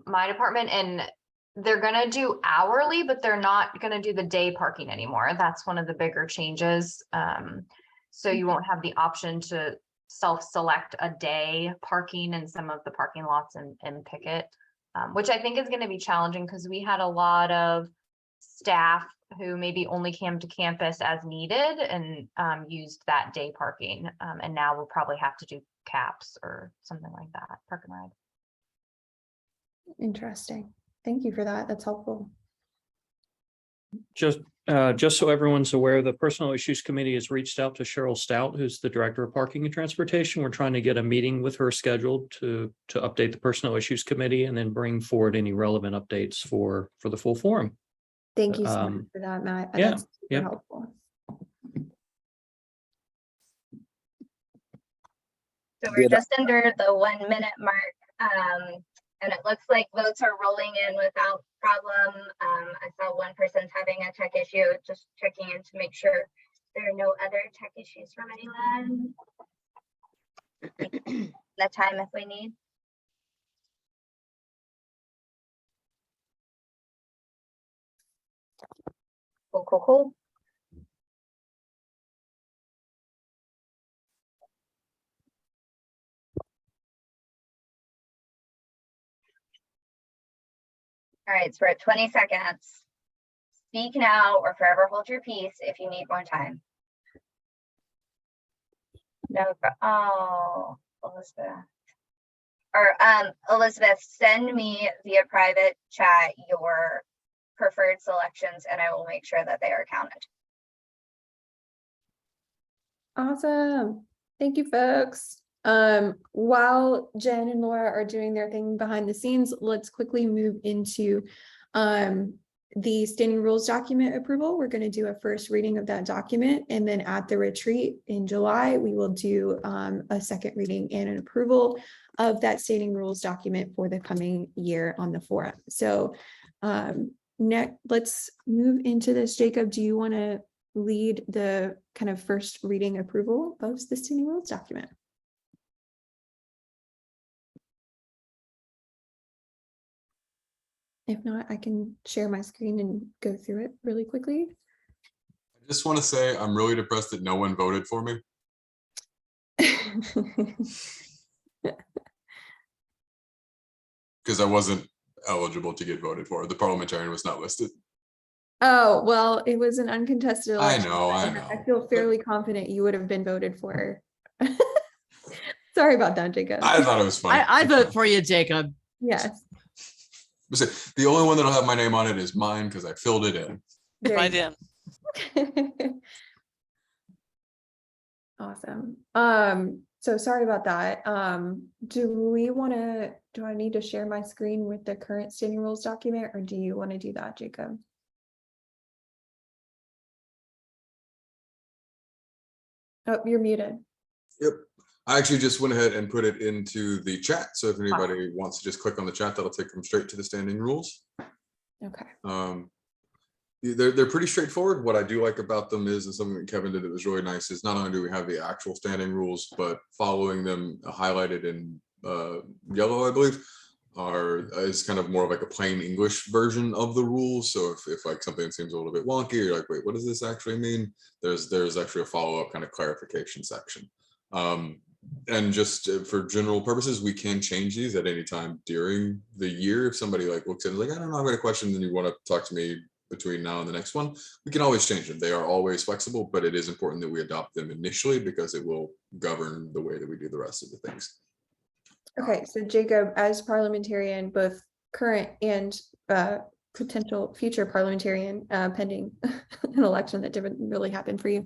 my department, and they're gonna do hourly, but they're not gonna do the day parking anymore. That's one of the bigger changes. So you won't have the option to self-select a day parking in some of the parking lots in Pickett, which I think is going to be challenging because we had a lot of staff who maybe only came to campus as needed and used that day parking. And now we'll probably have to do caps or something like that, park and ride. Interesting. Thank you for that. That's helpful. Just so everyone's aware, the Personnel Issues Committee has reached out to Cheryl Stout, who's the Director of Parking and Transportation. We're trying to get a meeting with her scheduled to update the Personnel Issues Committee and then bring forward any relevant updates for the full forum. Thank you so much for that, Matt. Yeah, That's super helpful. So we're just under the 1 minute mark. And it looks like votes are rolling in without problem. I saw one person's having a tech issue, just checking in to make sure there are no other tech issues from anyone. That time if we need. Cool, cool, cool. All right, so we're at 20 seconds. Speak now or forever hold your peace if you need more time. No, oh, Elizabeth. Or Elizabeth, send me via private chat your preferred selections and I will make sure that they are counted. Awesome. Thank you, folks. While Jen and Laura are doing their thing behind the scenes, let's quickly move into the standing rules document approval. We're going to do a first reading of that document, and then at the retreat in July, we will do a second reading and an approval of that standing rules document for the coming year on the forum. So next, let's move into this. Jacob, do you want to lead the kind of first reading approval of the standing rules document? If not, I can share my screen and go through it really quickly. I just want to say I'm really depressed that no one voted for me. Because I wasn't eligible to get voted for. The parliamentarian was not listed. Oh, well, it was an uncontested election. I know. I feel fairly confident you would have been voted for. Sorry about that, Jacob. I thought it was fun. I vote for you, Jacob. Yes. The only one that'll have my name on it is mine because I filled it in. Right in. Awesome. So sorry about that. Do I need to share my screen with the current standing rules document, or do you want to do that, Jacob? Oh, you're muted. Yep. I actually just went ahead and put it into the chat. So if anybody wants to just click on the chat, that'll take them straight to the standing rules. Okay. They're pretty straightforward. What I do like about them is, and something that Kevin did that was really nice, is not only do we have the actual standing rules, but following them highlighted in yellow, I believe, is kind of more of like a plain English version of the rules. So if like something seems a little bit wonky, you're like, wait, what does this actually mean? There's actually a follow-up kind of clarification section. And just for general purposes, we can change these at any time during the year. If somebody like looks at it like, I don't know, I've got a question, and you want to talk to me between now and the next one, we can always change them. They are always flexible, but it is important that we adopt them initially because it will govern the way that we do the rest of the things. Okay, so Jacob, as parliamentarian, both current and potential future parliamentarian, pending an election that didn't really happen for you,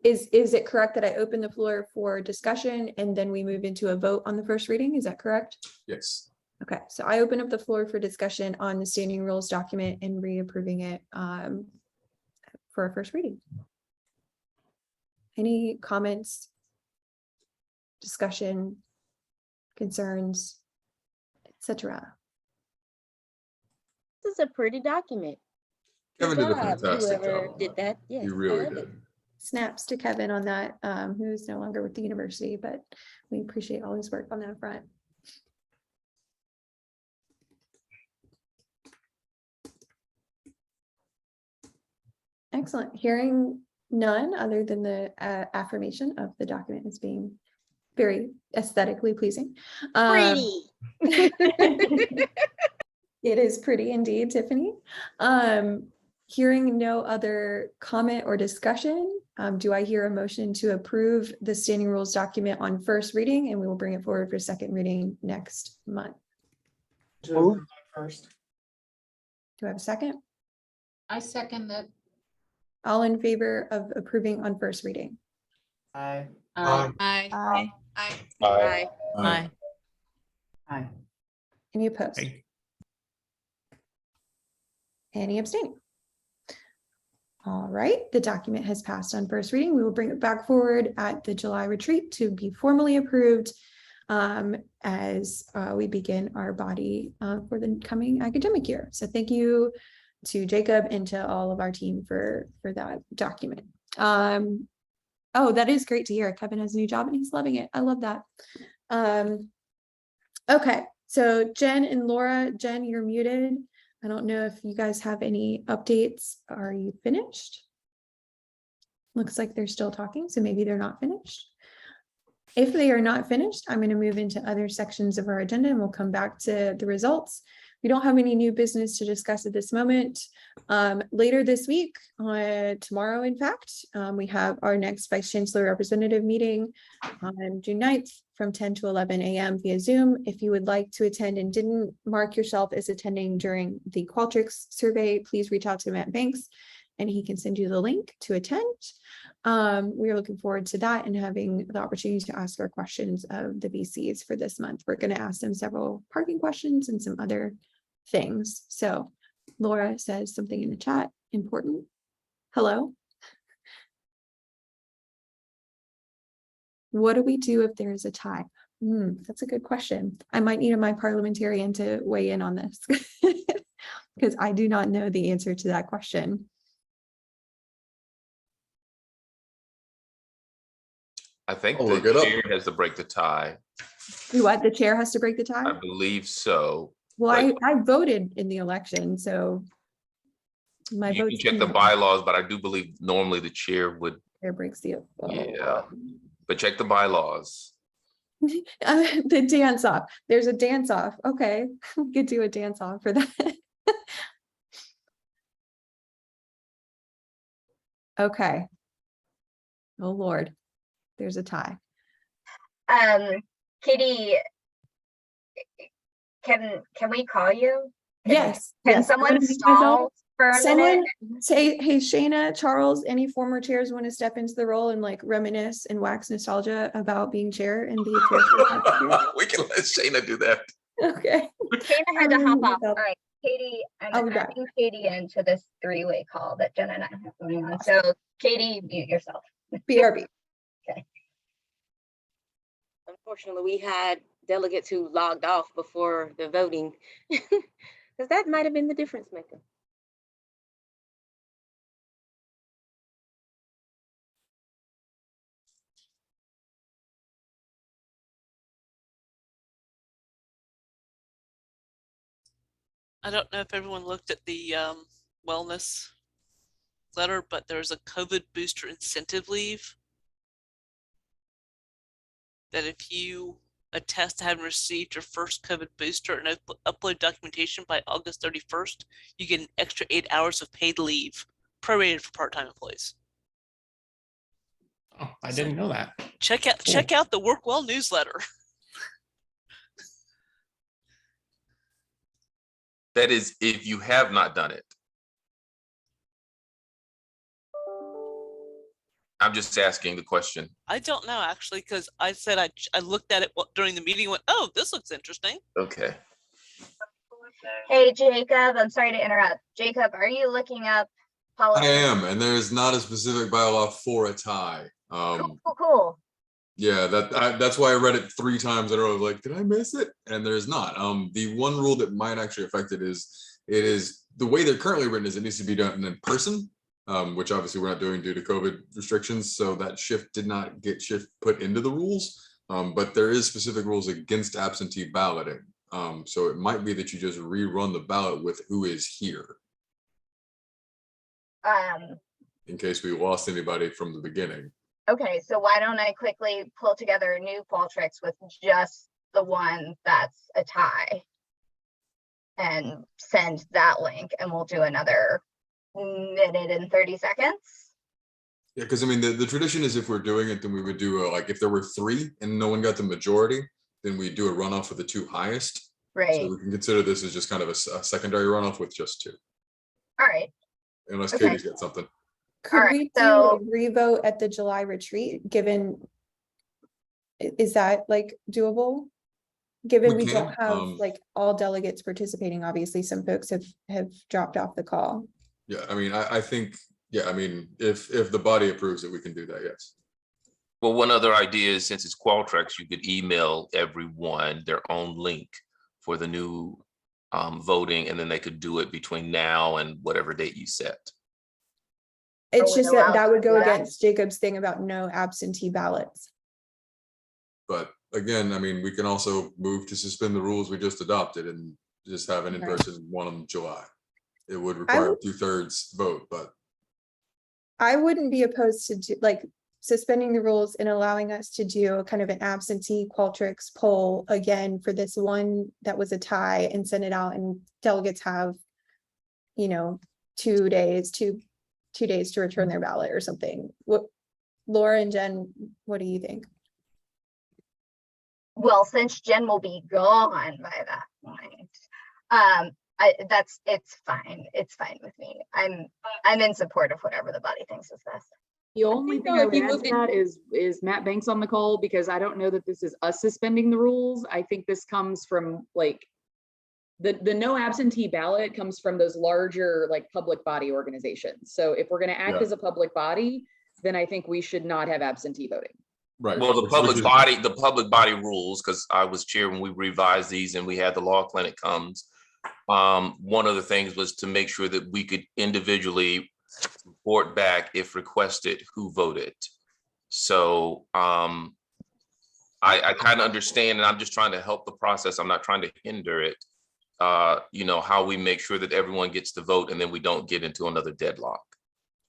is it correct that I open the floor for discussion and then we move into a vote on the first reading? Is that correct? Yes. Okay, so I open up the floor for discussion on the standing rules document and reapproving it for a first reading. Any comments, discussion, concerns, etc.? This is a pretty document. Kevin did a fantastic Whoever job. did that, yes, He really did. Snaps to Kevin on that, who is no longer with the university, but we appreciate all his work on that front. Excellent. Hearing none other than the affirmation of the document as being very aesthetically pleasing. Pretty. It is pretty indeed, Tiffany. Hearing no other comment or discussion, do I hear a motion to approve the standing rules document on first reading, and we will bring it forward for second reading next month? First. Do I have a second? I second that. All in favor of approving on first reading? Aye. Aye. Aye. Aye. Aye. Aye. Aye. Any opposed? Aye. Any abstaining? All right, the document has passed on first reading. We will bring it back forward at the July retreat to be formally approved as we begin our body for the coming academic year. So thank you to Jacob and to all of our team for that document. Oh, that is great to hear. Kevin has a new job and he's loving it. I love that. Okay, so Jen and Laura. Jen, you're muted. I don't know if you guys have any updates. Are you finished? Looks like they're still talking, so maybe they're not finished. If they are not finished, I'm going to move into other sections of our agenda and we'll come back to the results. we don't have any new business to discuss at this moment. Later this week, tomorrow, in fact, we have our next Vice Chancellor Representative meeting on June 9th from 10 to 11 a.m. via Zoom. If you would like to attend and didn't mark yourself as attending during the Qualtrics survey, please reach out to Matt Banks and he can send you the link to attend. We are looking forward to that and having the opportunity to ask our questions of the VCs for this month. We're going to ask them several parking questions and some other things. So Laura says something in the chat, important. Hello. What do we do if there is a tie? That's a good question. I might need my parliamentarian to weigh in on this because I do not know the answer to that question. I think the chair has to break the tie. What, the chair has to break the tie? I believe so. Well, I voted in the election, so my vote. You can check the bylaws, but I do believe normally the chair would. Chair breaks the. Yeah, but check the bylaws. The dance off. There's a dance off. Okay, we could do a dance off for that. Okay. Oh Lord, there's a tie. Katie, can we call you? Yes. Can someone stall for a minute? Say, hey, Shayna, Charles, any former chairs want to step into the role and like reminisce and wax nostalgia about being chair and be a chair? We can let Shayna do that. Okay. Shayna had to hop off. All right, Katie, I'm adding Katie into this three-way call that Jen and I have going on. So Katie, mute yourself. BRB. Okay. Unfortunately, we had delegates who logged off before the voting, because that might have been the difference maker. I don't know if everyone looked at the wellness letter, but there's a COVID booster incentive leave that if you attest to having received your first COVID booster and upload documentation by August 31st, you get an extra 8 hours of paid leave, prorated for part-time employees. Oh, I didn't know that. Check out the Work Well newsletter. That is, if you have not done it. I'm just asking the question. I don't know actually, because I said I looked at it during the meeting and went, oh, this looks interesting. Okay. Hey, Jacob, I'm sorry to interrupt. Jacob, are you looking up policy? I am, and there's not a specific bylaw for a tie. Cool. Yeah, that's why I read it 3 times in a row. Like, did I miss it? And there's not. The one rule that might actually affect it is the way they're currently written is it needs to be done in person, which obviously we're not doing due to COVID restrictions. So that shift did not get put into the rules, but there is specific rules against absentee balloting. So it might be that you just rerun the ballot with who is here. In case we lost anybody from the beginning. Okay, so why don't I quickly pull together a new Qualtrics with just the one that's a tie and send that link, and we'll do another minute and 30 seconds. Yeah, because I mean, the tradition is if we're doing it, then we would do like if there were 3 and no one got the majority, then we do a runoff for the 2 highest. Right. So we can consider this as just kind of a secondary runoff with just 2. All right. Unless Okay. Katie's got something. Could we do a revote at the July retreat, given, is that like doable? Given we don't have like all delegates participating, obviously some folks have dropped off the call. Yeah, I mean, I think, yeah, I mean, if the body approves it, we can do that, yes. Well, one other idea is since it's Qualtrics, you could email everyone their own link for the new voting, and then they could do it between now and whatever date you set. It's just that would go against Jacob's thing about no absentee ballots. But again, I mean, we can also move to suspend the rules we just adopted and just have an in-person one in July. It would require a 2/3 vote, but I wouldn't be opposed to suspending the rules and allowing us to do kind of an absentee Qualtrics poll again for this one that was a tie and send it out, and delegates have, 2 days to return their ballot or something. What, Laura and Jen, what do you think? Well, since Jen will be gone by that point, it's fine. It's fine with me. I'm in support of whatever the body thinks is best. The only thing I would add to that is Matt Banks on the call, because I don't know that this is us suspending the rules. I think this comes from like the no absentee ballot comes from those larger like public body organizations. So if we're going to act as a public body, then I think we should not have absentee voting. Right. Well, the public body rules, because I was chair when we revised these and we had the law clinic comes. One of the things was to make sure that we could individually report back if requested who voted. So I kind of understand, and I'm just trying to help the process. I'm not trying to hinder it. How we make sure that everyone gets to vote and then we don't get into another deadlock.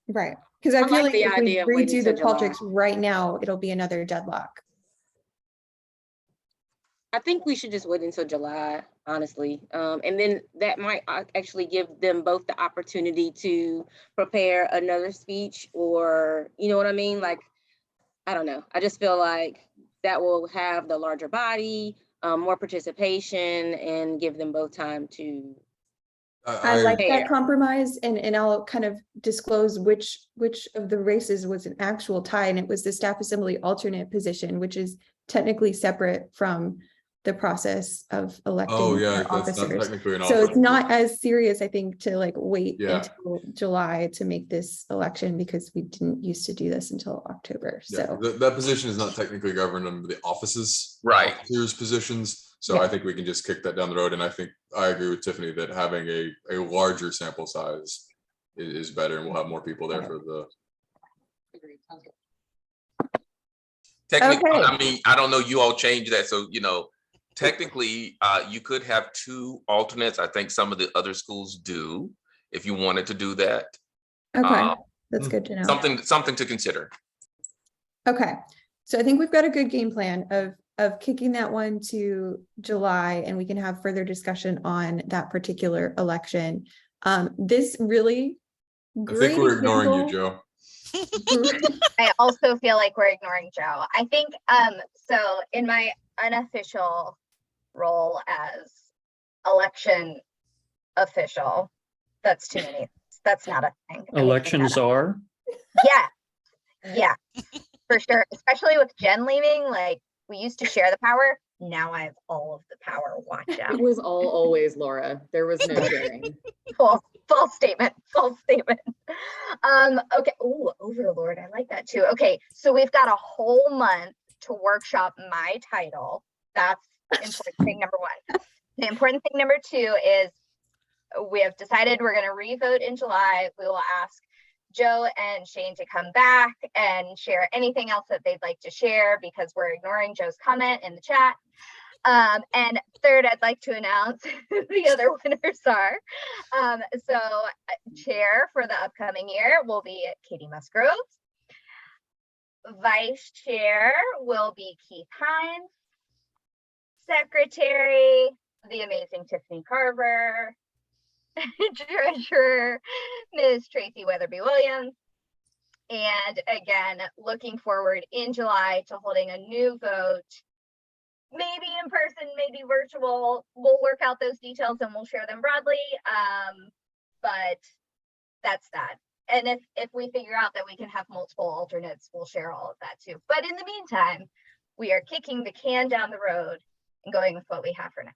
Right. Because I feel like the if we idea of waiting redo the till July. Qualtrics right now, it'll be another deadlock. I think we should just wait until July, honestly. And then that might actually give them both the opportunity to prepare another speech, or, you know what I mean? Like, I don't know. I just feel like that will have the larger body, more participation, and give them both time to. I like that compromise, and I'll kind of disclose which of the races was an actual tie, and it was the staff assembly alternate position, which is technically separate from the process of electing officers. Not technically an So office. it's not as serious, I think, to like wait Yeah. until July to make this election, because we didn't used to do this until October. So That position is not technically governed under the offices, officers' positions. So I think we can just kick that down the road. And I think I agree with Tiffany that having a larger sample size is better, and we'll have more people there for the. Technically, I mean, I don't know, you all changed that. So, technically, you could have 2 alternates. I think some of the other schools do, if you wanted to do that. okay, that's good to know. Something to consider. Okay, so I think we've got a good game plan of kicking that one to July, and we can have further discussion on that particular election. This really great I think we're ignoring you, example- Joe. I also feel like we're ignoring Joe. I think, so in my unofficial role as election official, that's too many. That's not a thing. Elections are? Yeah, for sure. Especially with Jen leaving, like we used to share the power. Now I have all of the power. Watch out. It was all always Laura. There was no sharing. False statement. Okay. Oh, overlord. I like that too. Okay. So we've got a whole month to workshop my title. That's important thing number 1. The important thing number 2 is we have decided we're going to revote in July. We will ask Joe and Shane to come back and share anything else that they'd like to share, because we're ignoring Joe's comment in the chat. And third, I'd like to announce the other winners are. So chair for the upcoming year will be Katie Musgrove. Vice chair will be Keith Hines. Secretary, the amazing Tiffany Carver. Treasurer, Ms. Tracy Weatherby Williams. And again, looking forward in July to holding a new vote, maybe in person, maybe virtual. We'll work out those details and we'll share them broadly. But that's that. And if we figure out that we can have multiple alternates, we'll share all of that too. But in the meantime, we are kicking the can down the road and going with what we have for now.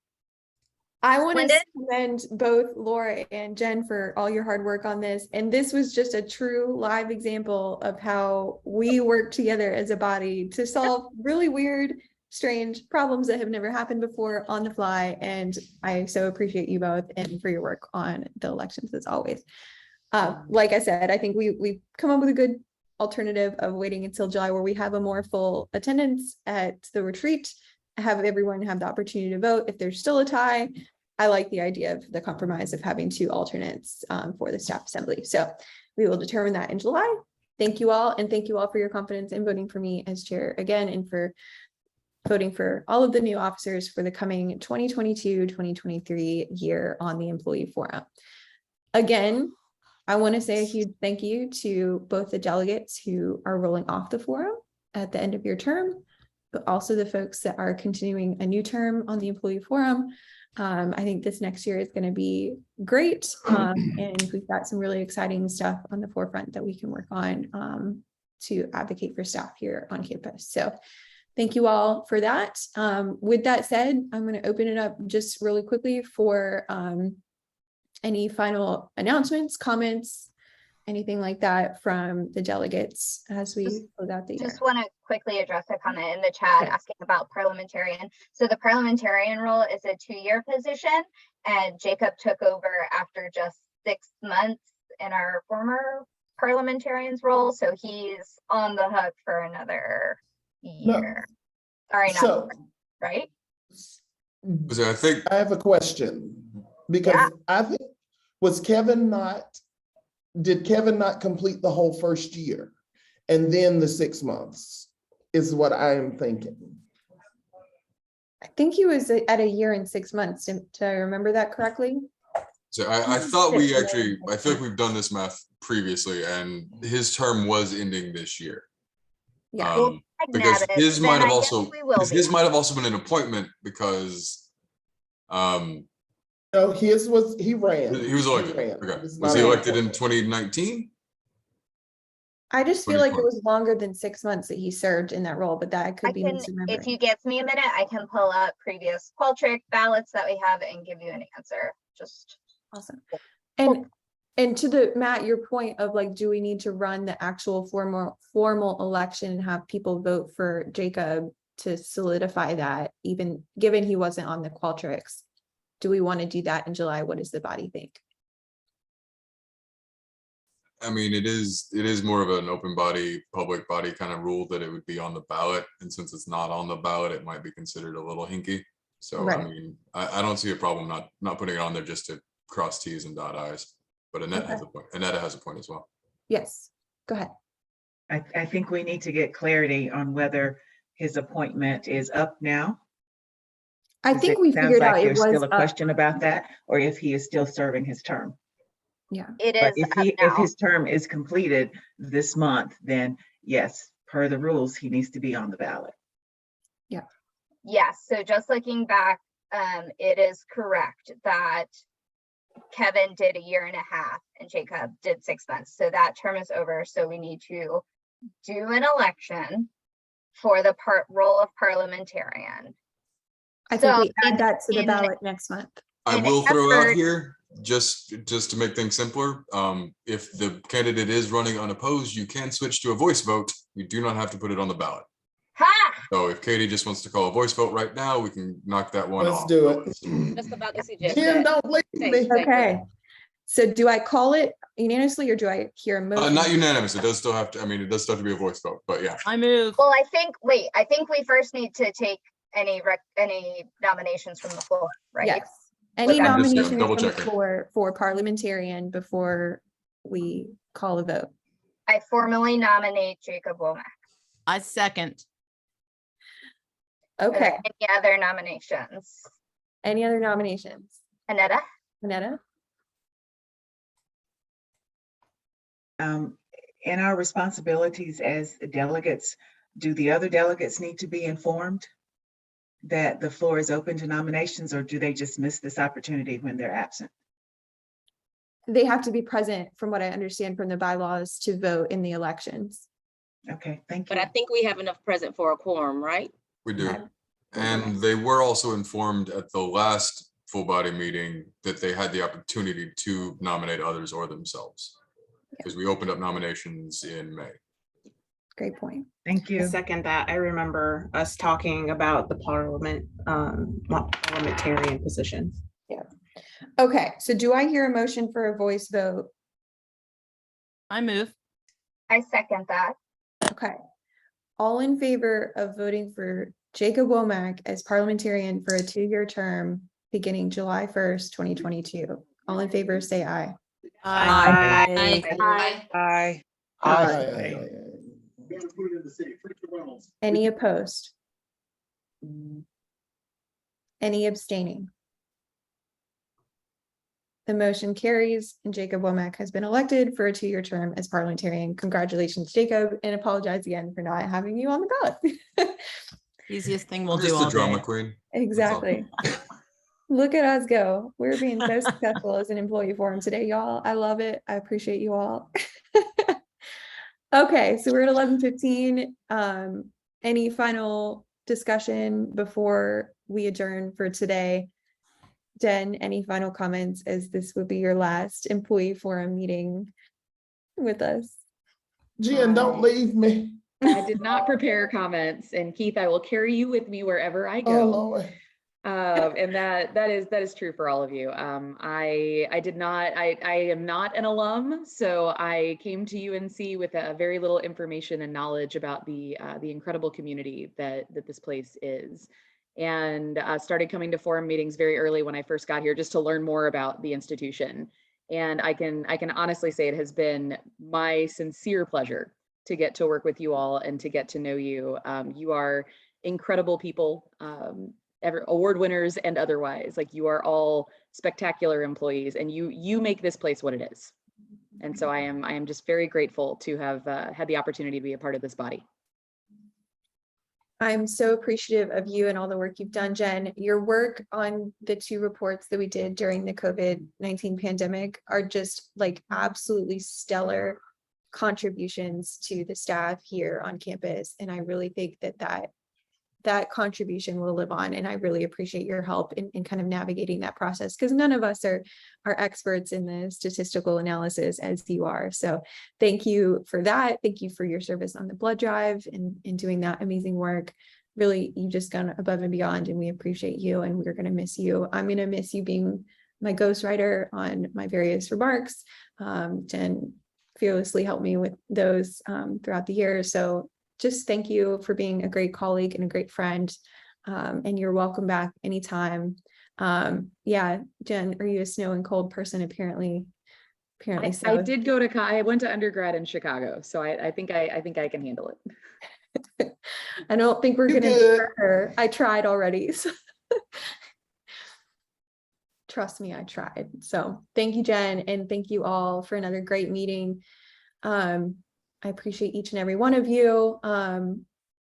I want to commend both Laura and Jen for all your hard work on this. And this was just a true live example of how we work together as a body to solve really weird, strange problems that have never happened before on the fly. And I so appreciate you both and for your work on the elections as always. Like I said, I think we've come up with a good alternative of waiting until July, where we have a more full attendance at the retreat, have everyone have the opportunity to vote. If there's still a tie, I like the idea of the compromise of having 2 alternates for the staff assembly. So we will determine that in July. thank you all, and thank you all for your confidence in voting for me as chair again, and for voting for all of the new officers for the coming 2022-2023 year on the Employee Forum. Again, I want to say a huge thank you to both the delegates who are rolling off the forum at the end of your term, but also the folks that are continuing a new term on the Employee Forum. I think this next year is going to be great, and we've got some really exciting stuff on the forefront that we can work on to advocate for staff here on campus. So thank you all for that. With that said, I'm going to open it up just really quickly for any final announcements, comments, anything like that from the delegates as we close out the year. Just want to quickly address a comment in the chat asking about parliamentarian. So the parliamentarian role is a 2-year position, and Jacob took over after just 6 months in our former parliamentarian's role. So he's on the hook for another year. Sorry, not right? So I think I have a question, because I think, did Kevin not complete the whole first year and then the 6 months is what I am thinking. I think he was at a year and 6 months. Did I remember that correctly? So I thought we actually, I feel like we've done this math previously, and his term was ending this year. Yeah. Because his might have also been an appointment because no, his was, he ran. He was elected. Okay. Was he elected in 2019? I just feel like it was longer than 6 months that he served in that role, but that could be misremembering. If you give me a minute, I can pull up previous Qualtrics ballots that we have and give you an answer. Just awesome. And to the Matt, your point of like, do we need to run the actual formal election and have people vote for Jacob to solidify that, even given he wasn't on the Qualtrics? Do we want to do that in July? What does the body think? I mean, it is more of an open body, public body kind of rule that it would be on the ballot. And since it's not on the ballot, it might be considered a little hinky. So, I mean, I don't see a problem not putting it on there just to cross T's and dot I's. But Annette has a point. Annette has a point as well. Yes, go ahead. I think we need to get clarity on whether his appointment is up now. I think we figured out there's still a question about that, or if he is still serving his term. Yeah, it is. But if his term is completed this month, then yes, per the rules, he needs to be on the ballot. Yeah. Yes. So just looking back, it is correct that Kevin did 1.5 years and Jacob did 6 months. So that term is over. So we need to do an election for the role of parliamentarian. I think we add that to the ballot next month. I will throw out here, just to make things simpler, if the candidate is running unopposed, you can switch to a voice vote. You do not have to put it on the ballot. So if Katie just wants to call a voice vote right now, we can knock that one off. Let's do it. Just about to suggest Jim, don't leave me. Okay. So do I call it unanimously or do I hear a motion? Not unanimous. It does still have to, I mean, it does still have to be a voice vote, but yeah. I move. Well, I think we first need to take any nominations from the floor, right? Yes. Any nomination double from the checking. floor for parliamentarian before we call a vote? I formally nominate Jacob Womack. I second. Okay. Any other nominations? Any other nominations? Annetta? In our responsibilities as delegates, do the other delegates need to be informed that the floor is open to nominations, or do they just miss this opportunity when they're absent? They have to be present, from what I understand from the bylaws, to vote in the elections. Okay, thank you. But I think we have enough present for a quorum, right? We do. And they were also informed at the last full body meeting that they had the opportunity to nominate others or themselves. Because we opened up nominations in May. Great point. Thank you. Second that. I remember us talking about the parliamentarian positions. Yeah. Okay, so do I hear a motion for a voice vote? I move. I second that. Okay. All in favor of voting for Jacob Womack as parliamentarian for a 2-year term beginning July 1st, 2022. All in favor, say aye. Aye. Aye. Aye. Any opposed? Any abstaining? The motion carries and Jacob Womack has been elected for a 2-year term as parliamentarian. Congratulations, Jacob, and apologize again for not having you on the ballot. Easiest thing we'll I'm do just a all drama day. queen. Exactly. Look at us go. We're being so successful as an employee forum today, y'all. I love it. I appreciate you all. Okay, so we're at 11:15. Any final discussion before we adjourn for today? Jen, any final comments, as this would be your last employee forum meeting with us? Jen, don't leave me. I did not prepare comments, and Keith, I will carry you with me wherever I Oh, go. Lord. And that is true for all of you. I am not an alum, so I came to UNC with a very little information and knowledge about the incredible community that this place is, and started coming to forum meetings very early when I first got here, just to learn more about the institution. And I can honestly say it has been my sincere pleasure to get to work with you all and to get to know you. You are incredible people. Award winners and otherwise, like, you are all spectacular employees, and you make this place what it is. And so I am just very grateful to have had the opportunity to be a part of this body. I'm so appreciative of you and all the work you've done, Jen. Your work on the 2 reports that we did during the COVID-19 pandemic are just like absolutely stellar contributions to the staff here on campus. And I really think that contribution will live on. And I really appreciate your help in kind of navigating that process, because none of us are experts in the statistical analysis as you are. So thank you for that. Thank you for your service on the blood drive and doing that amazing work. Really, you've just gone above and beyond, and we appreciate you, and we're going to miss you. I'm going to miss you being my ghostwriter on my various remarks. Jen fearlessly helped me with those throughout the year. So just thank you for being a great colleague and a great friend. And you're welcome back anytime. Yeah, Jen, are you a snow and cold person? Apparently so. I did go to, I went to undergrad in Chicago, so I think I can handle it. I don't think we're gonna do her. I tried already. So. Trust me, I tried. So thank you, Jen, and thank you all for another great meeting. I appreciate each and every one of you.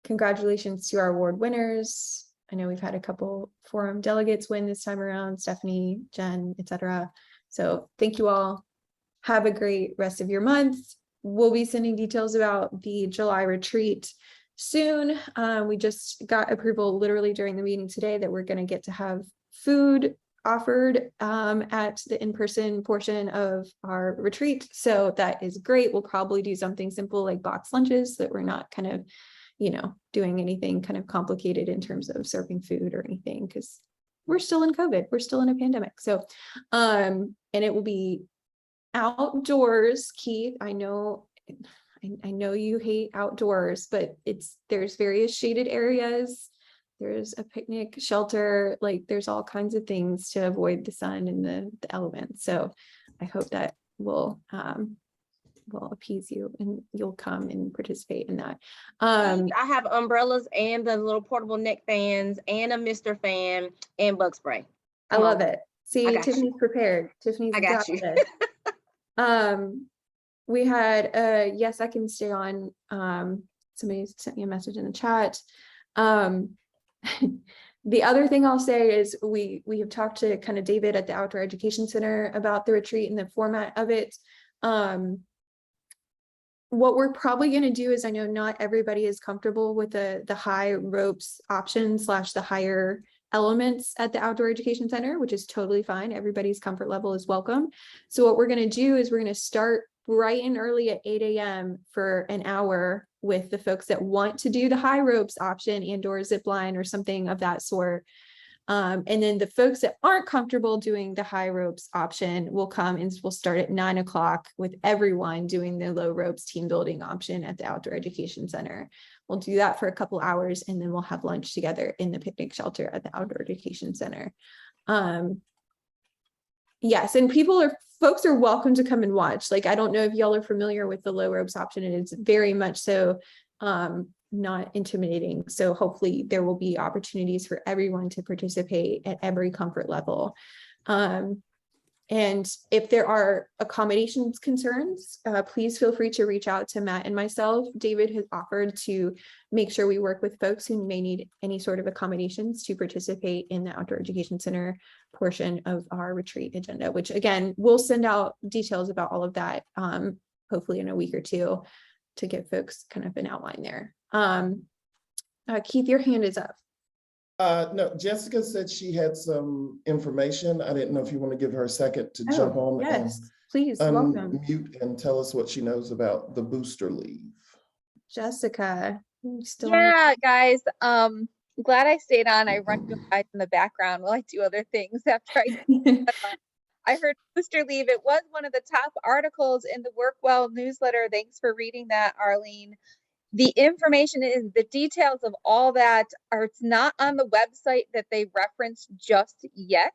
Congratulations to our award winners. I know we've had a couple forum delegates win this time around, Stephanie, Jen, etc. So thank you all. Have a great rest of your month. We'll be sending details about the July retreat soon. We just got approval literally during the meeting today that we're going to get to have food offered at the in-person portion of our retreat. So that is great. We'll probably do something simple like box lunches, so that we're not kind of, doing anything kind of complicated in terms of serving food or anything, because we're still in COVID. We're still in a pandemic. So, and it will be outdoors. Keith, I know you hate outdoors, but there's various shaded areas. There's a picnic shelter, like there's all kinds of things to avoid the sun and the elements. So I hope that will appease you and you'll come and participate in that. I have umbrellas and the little portable neck fans and a Mr. fan and bug spray. I love it. See, Tiffany's prepared. Tiffany's got it. We had yes, I can stay on. Somebody sent me a message in the chat. The other thing I'll say is we have talked to kind of David at the Outdoor Education Center about the retreat and the format of it. What we're probably going to do is, I know not everybody is comfortable with the high ropes option / the higher elements at the Outdoor Education Center, which is totally fine. Everybody's comfort level is welcome. So what we're going to do is we're going to start bright and early at 8 a.m. for an hour with the folks that want to do the high ropes option and or zip line or something of that sort. And then the folks that aren't comfortable doing the high ropes option will come, and we'll start at 9 o'clock with everyone doing the low ropes team building option at the Outdoor Education Center. We'll do that for a couple hours, and then we'll have lunch together in the picnic shelter at the Outdoor Education Center. Yes, and folks are welcome to come and watch. Like, I don't know if y'all are familiar with the low ropes option, and it's very much so not intimidating. So hopefully there will be opportunities for everyone to participate at every comfort level. And if there are accommodations concerns, please feel free to reach out to Matt and myself. David has offered to make sure we work with folks who may need any sort of accommodations to participate in the Outdoor Education Center portion of our retreat agenda, which again, we'll send out details about all of that, hopefully in a week or two, to give folks kind of an outline there. Keith, your hand is up. No, Jessica said she had some information. I didn't know if you want to give her a second to jump on. Yes, please, and welcome. unmute and tell us what she knows about the booster leave. Jessica, you still Yeah, guys, glad I stayed on. I run you guys in the background while I do other things after I heard booster leave. It was one of the top articles in the Work Well newsletter. Thanks for reading that, Arlene. The information is the details of all that it's not on the website that they referenced just yet,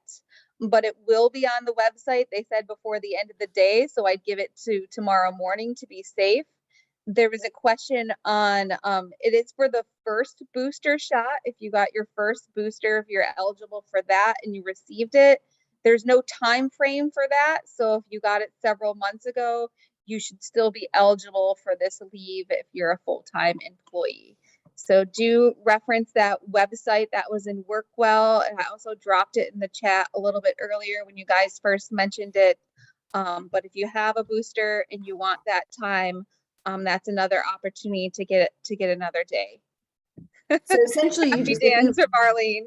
but it will be on the website. They said before the end of the day, so I'd give it to tomorrow morning to be safe. There was a question on, it is for the first booster shot. If you got your first booster, if you're eligible for that and you received it, there's no time frame for that. So if you got it several months ago, you should still be eligible for this leave if you're a full-time employee. So do reference that website that was in Workwell. And I also dropped it in the chat a little bit earlier when you guys first mentioned it. But if you have a booster and you want that time, that's another opportunity to get another day. So essentially, you just dance from Arlene.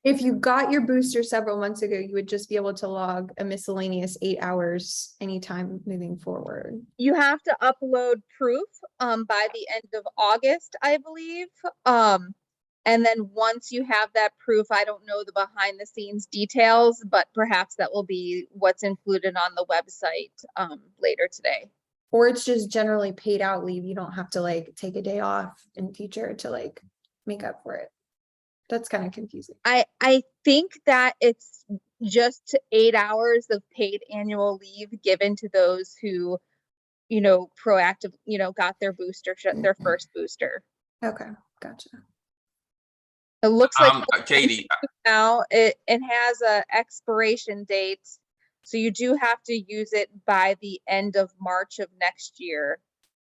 If you got your booster several months ago, you would just be able to log a miscellaneous 8 hours anytime moving forward. You have to upload proof by the end of August, I believe. And then once you have that proof, I don't know the behind the scenes details, but perhaps that will be what's included on the website later today. Or it's just generally paid out leave. You don't have to like take a day off in future to like make up for it. That's kind of confusing. I think that it's just 8 hours of paid annual leave given to those who, proactive, got their booster, their first booster. Okay, gotcha. It looks like Katie, now it has a expiration date, so you do have to use it by the end of March of next year.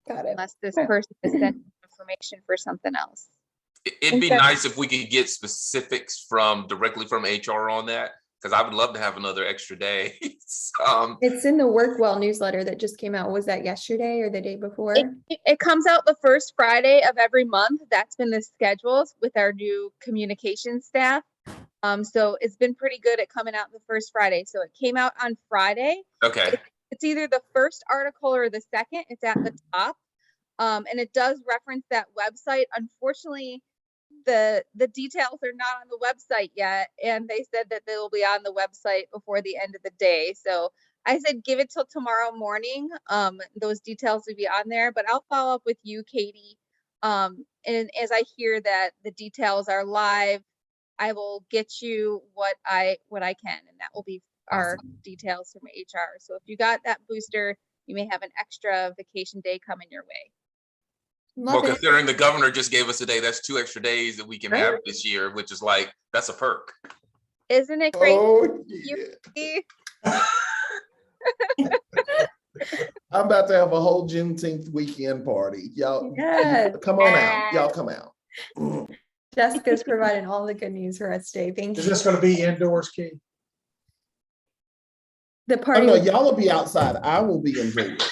Got it. Unless this person is sending information for something else. it'd be nice if we could get specifics directly from HR on that, because I would love to have another extra day. It's in the Workwell newsletter that just came out. Was that yesterday or the day before? It comes out the first Friday of every month. That's been the schedule with our new communication staff. So it's been pretty good at coming out the first Friday. So it came out on Friday. Okay. It's either the first article or the second. It's at the top. And it does reference that website. Unfortunately, the details are not on the website yet, and they said that they will be on the website before the end of the day. So I said give it till tomorrow morning. Those details will be on there, but I'll follow up with you, Katie. And as I hear that the details are live, I will get you what I can, and that will be our details from HR. So if you got that booster, you may have an extra vacation day coming your way. Well, considering the governor just gave us a day, that's 2 extra days that we can have this year, which is like, that's a perk. Isn't it great? Oh, yeah. I'm about to have a whole Juneteenth weekend party. Y'all come on out. Y'all come out. Jessica's providing all the good news for us today. Thank you. Is this going to be indoors, Key? The party. Oh, no, y'all will be outside. I will be indoors.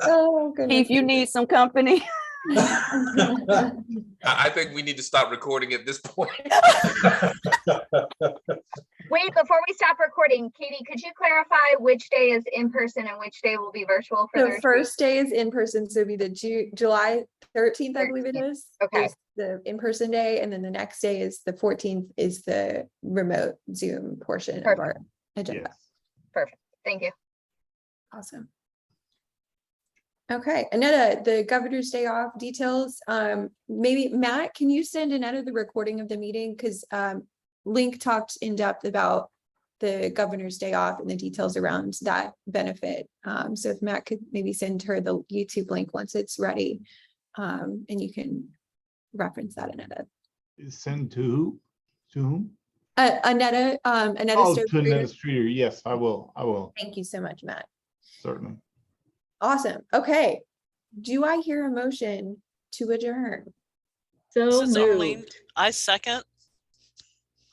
Oh, goodness. If you need some company. I think we need to stop recording at this point. Wait, before we stop recording, Katie, could you clarify which day is in person and which day will be virtual for the first day is in person, so it'll be the July 13th, I believe it is. Okay. The in-person day, and then the next day is the 14th is the remote Zoom portion of our agenda. Yes. Perfect. Thank you. Awesome. Okay, Annetta, the governor's day off details. Maybe Matt, can you send Annetta the recording of the meeting? Because Link talked in depth about the governor's day off and the details around that benefit. So if Matt could maybe send her the YouTube link once it's ready, and you can reference that, Annetta. Send to who? To whom? Annetta Oh, Stokes to Reader. Annetta Streeter. Yes, I will. I will. Thank you so much, Matt. Certainly. Awesome. Okay. Do I hear a motion to adjourn? This is Arlene. I second.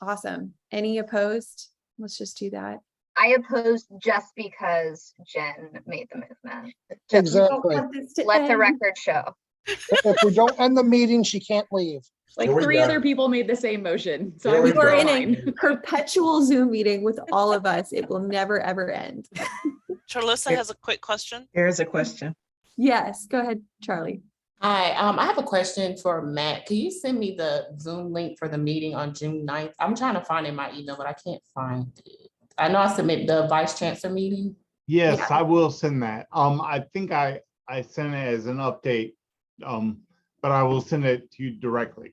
Awesome. Any opposed? Let's just do that. I opposed just because Jen made the movement. Exactly. Let the record show. If we don't end the meeting, she can't leave. Like Here we 3 go. other people made the same motion. So I Here we was We're in fine. a perpetual Zoom meeting with all of us. It will never, ever end. Charlissa has a quick question. Here's a question. Yes, go ahead, Charlie. Hi, I have a question for Matt. Can you send me the Zoom link for the meeting on June 9th? I'm trying to find it in my email, but I can't find it. I know I submitted the Vice Chancellor meeting. Yes, Yeah. I will send that. I think I sent it as an update, but I will send it to you directly.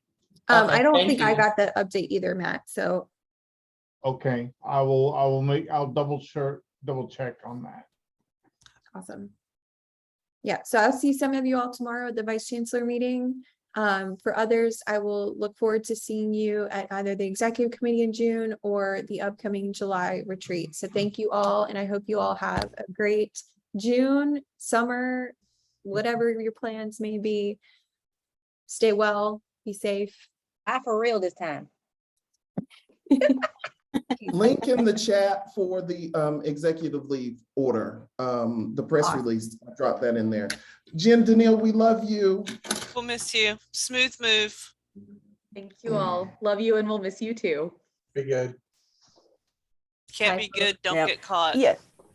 Okay, I don't thank think I you. got the update either, Matt. So Okay, I'll double check on that. awesome. Yeah, so I'll see some of you all tomorrow at the Vice Chancellor meeting. For others, I will look forward to seeing you at either the Executive Committee in June or the upcoming July retreat. So thank you all, and I hope you all have a great June, summer, whatever your plans may be. Stay well, be safe. For real this time. Link in the chat for the executive leave order, the press release. I dropped that in there. Jen, Danielle, we love you. We'll miss you. Smooth move. Thank you all. Love you, and we'll miss you too. Be good. Can't be good. Don't Yep. get caught. Yes.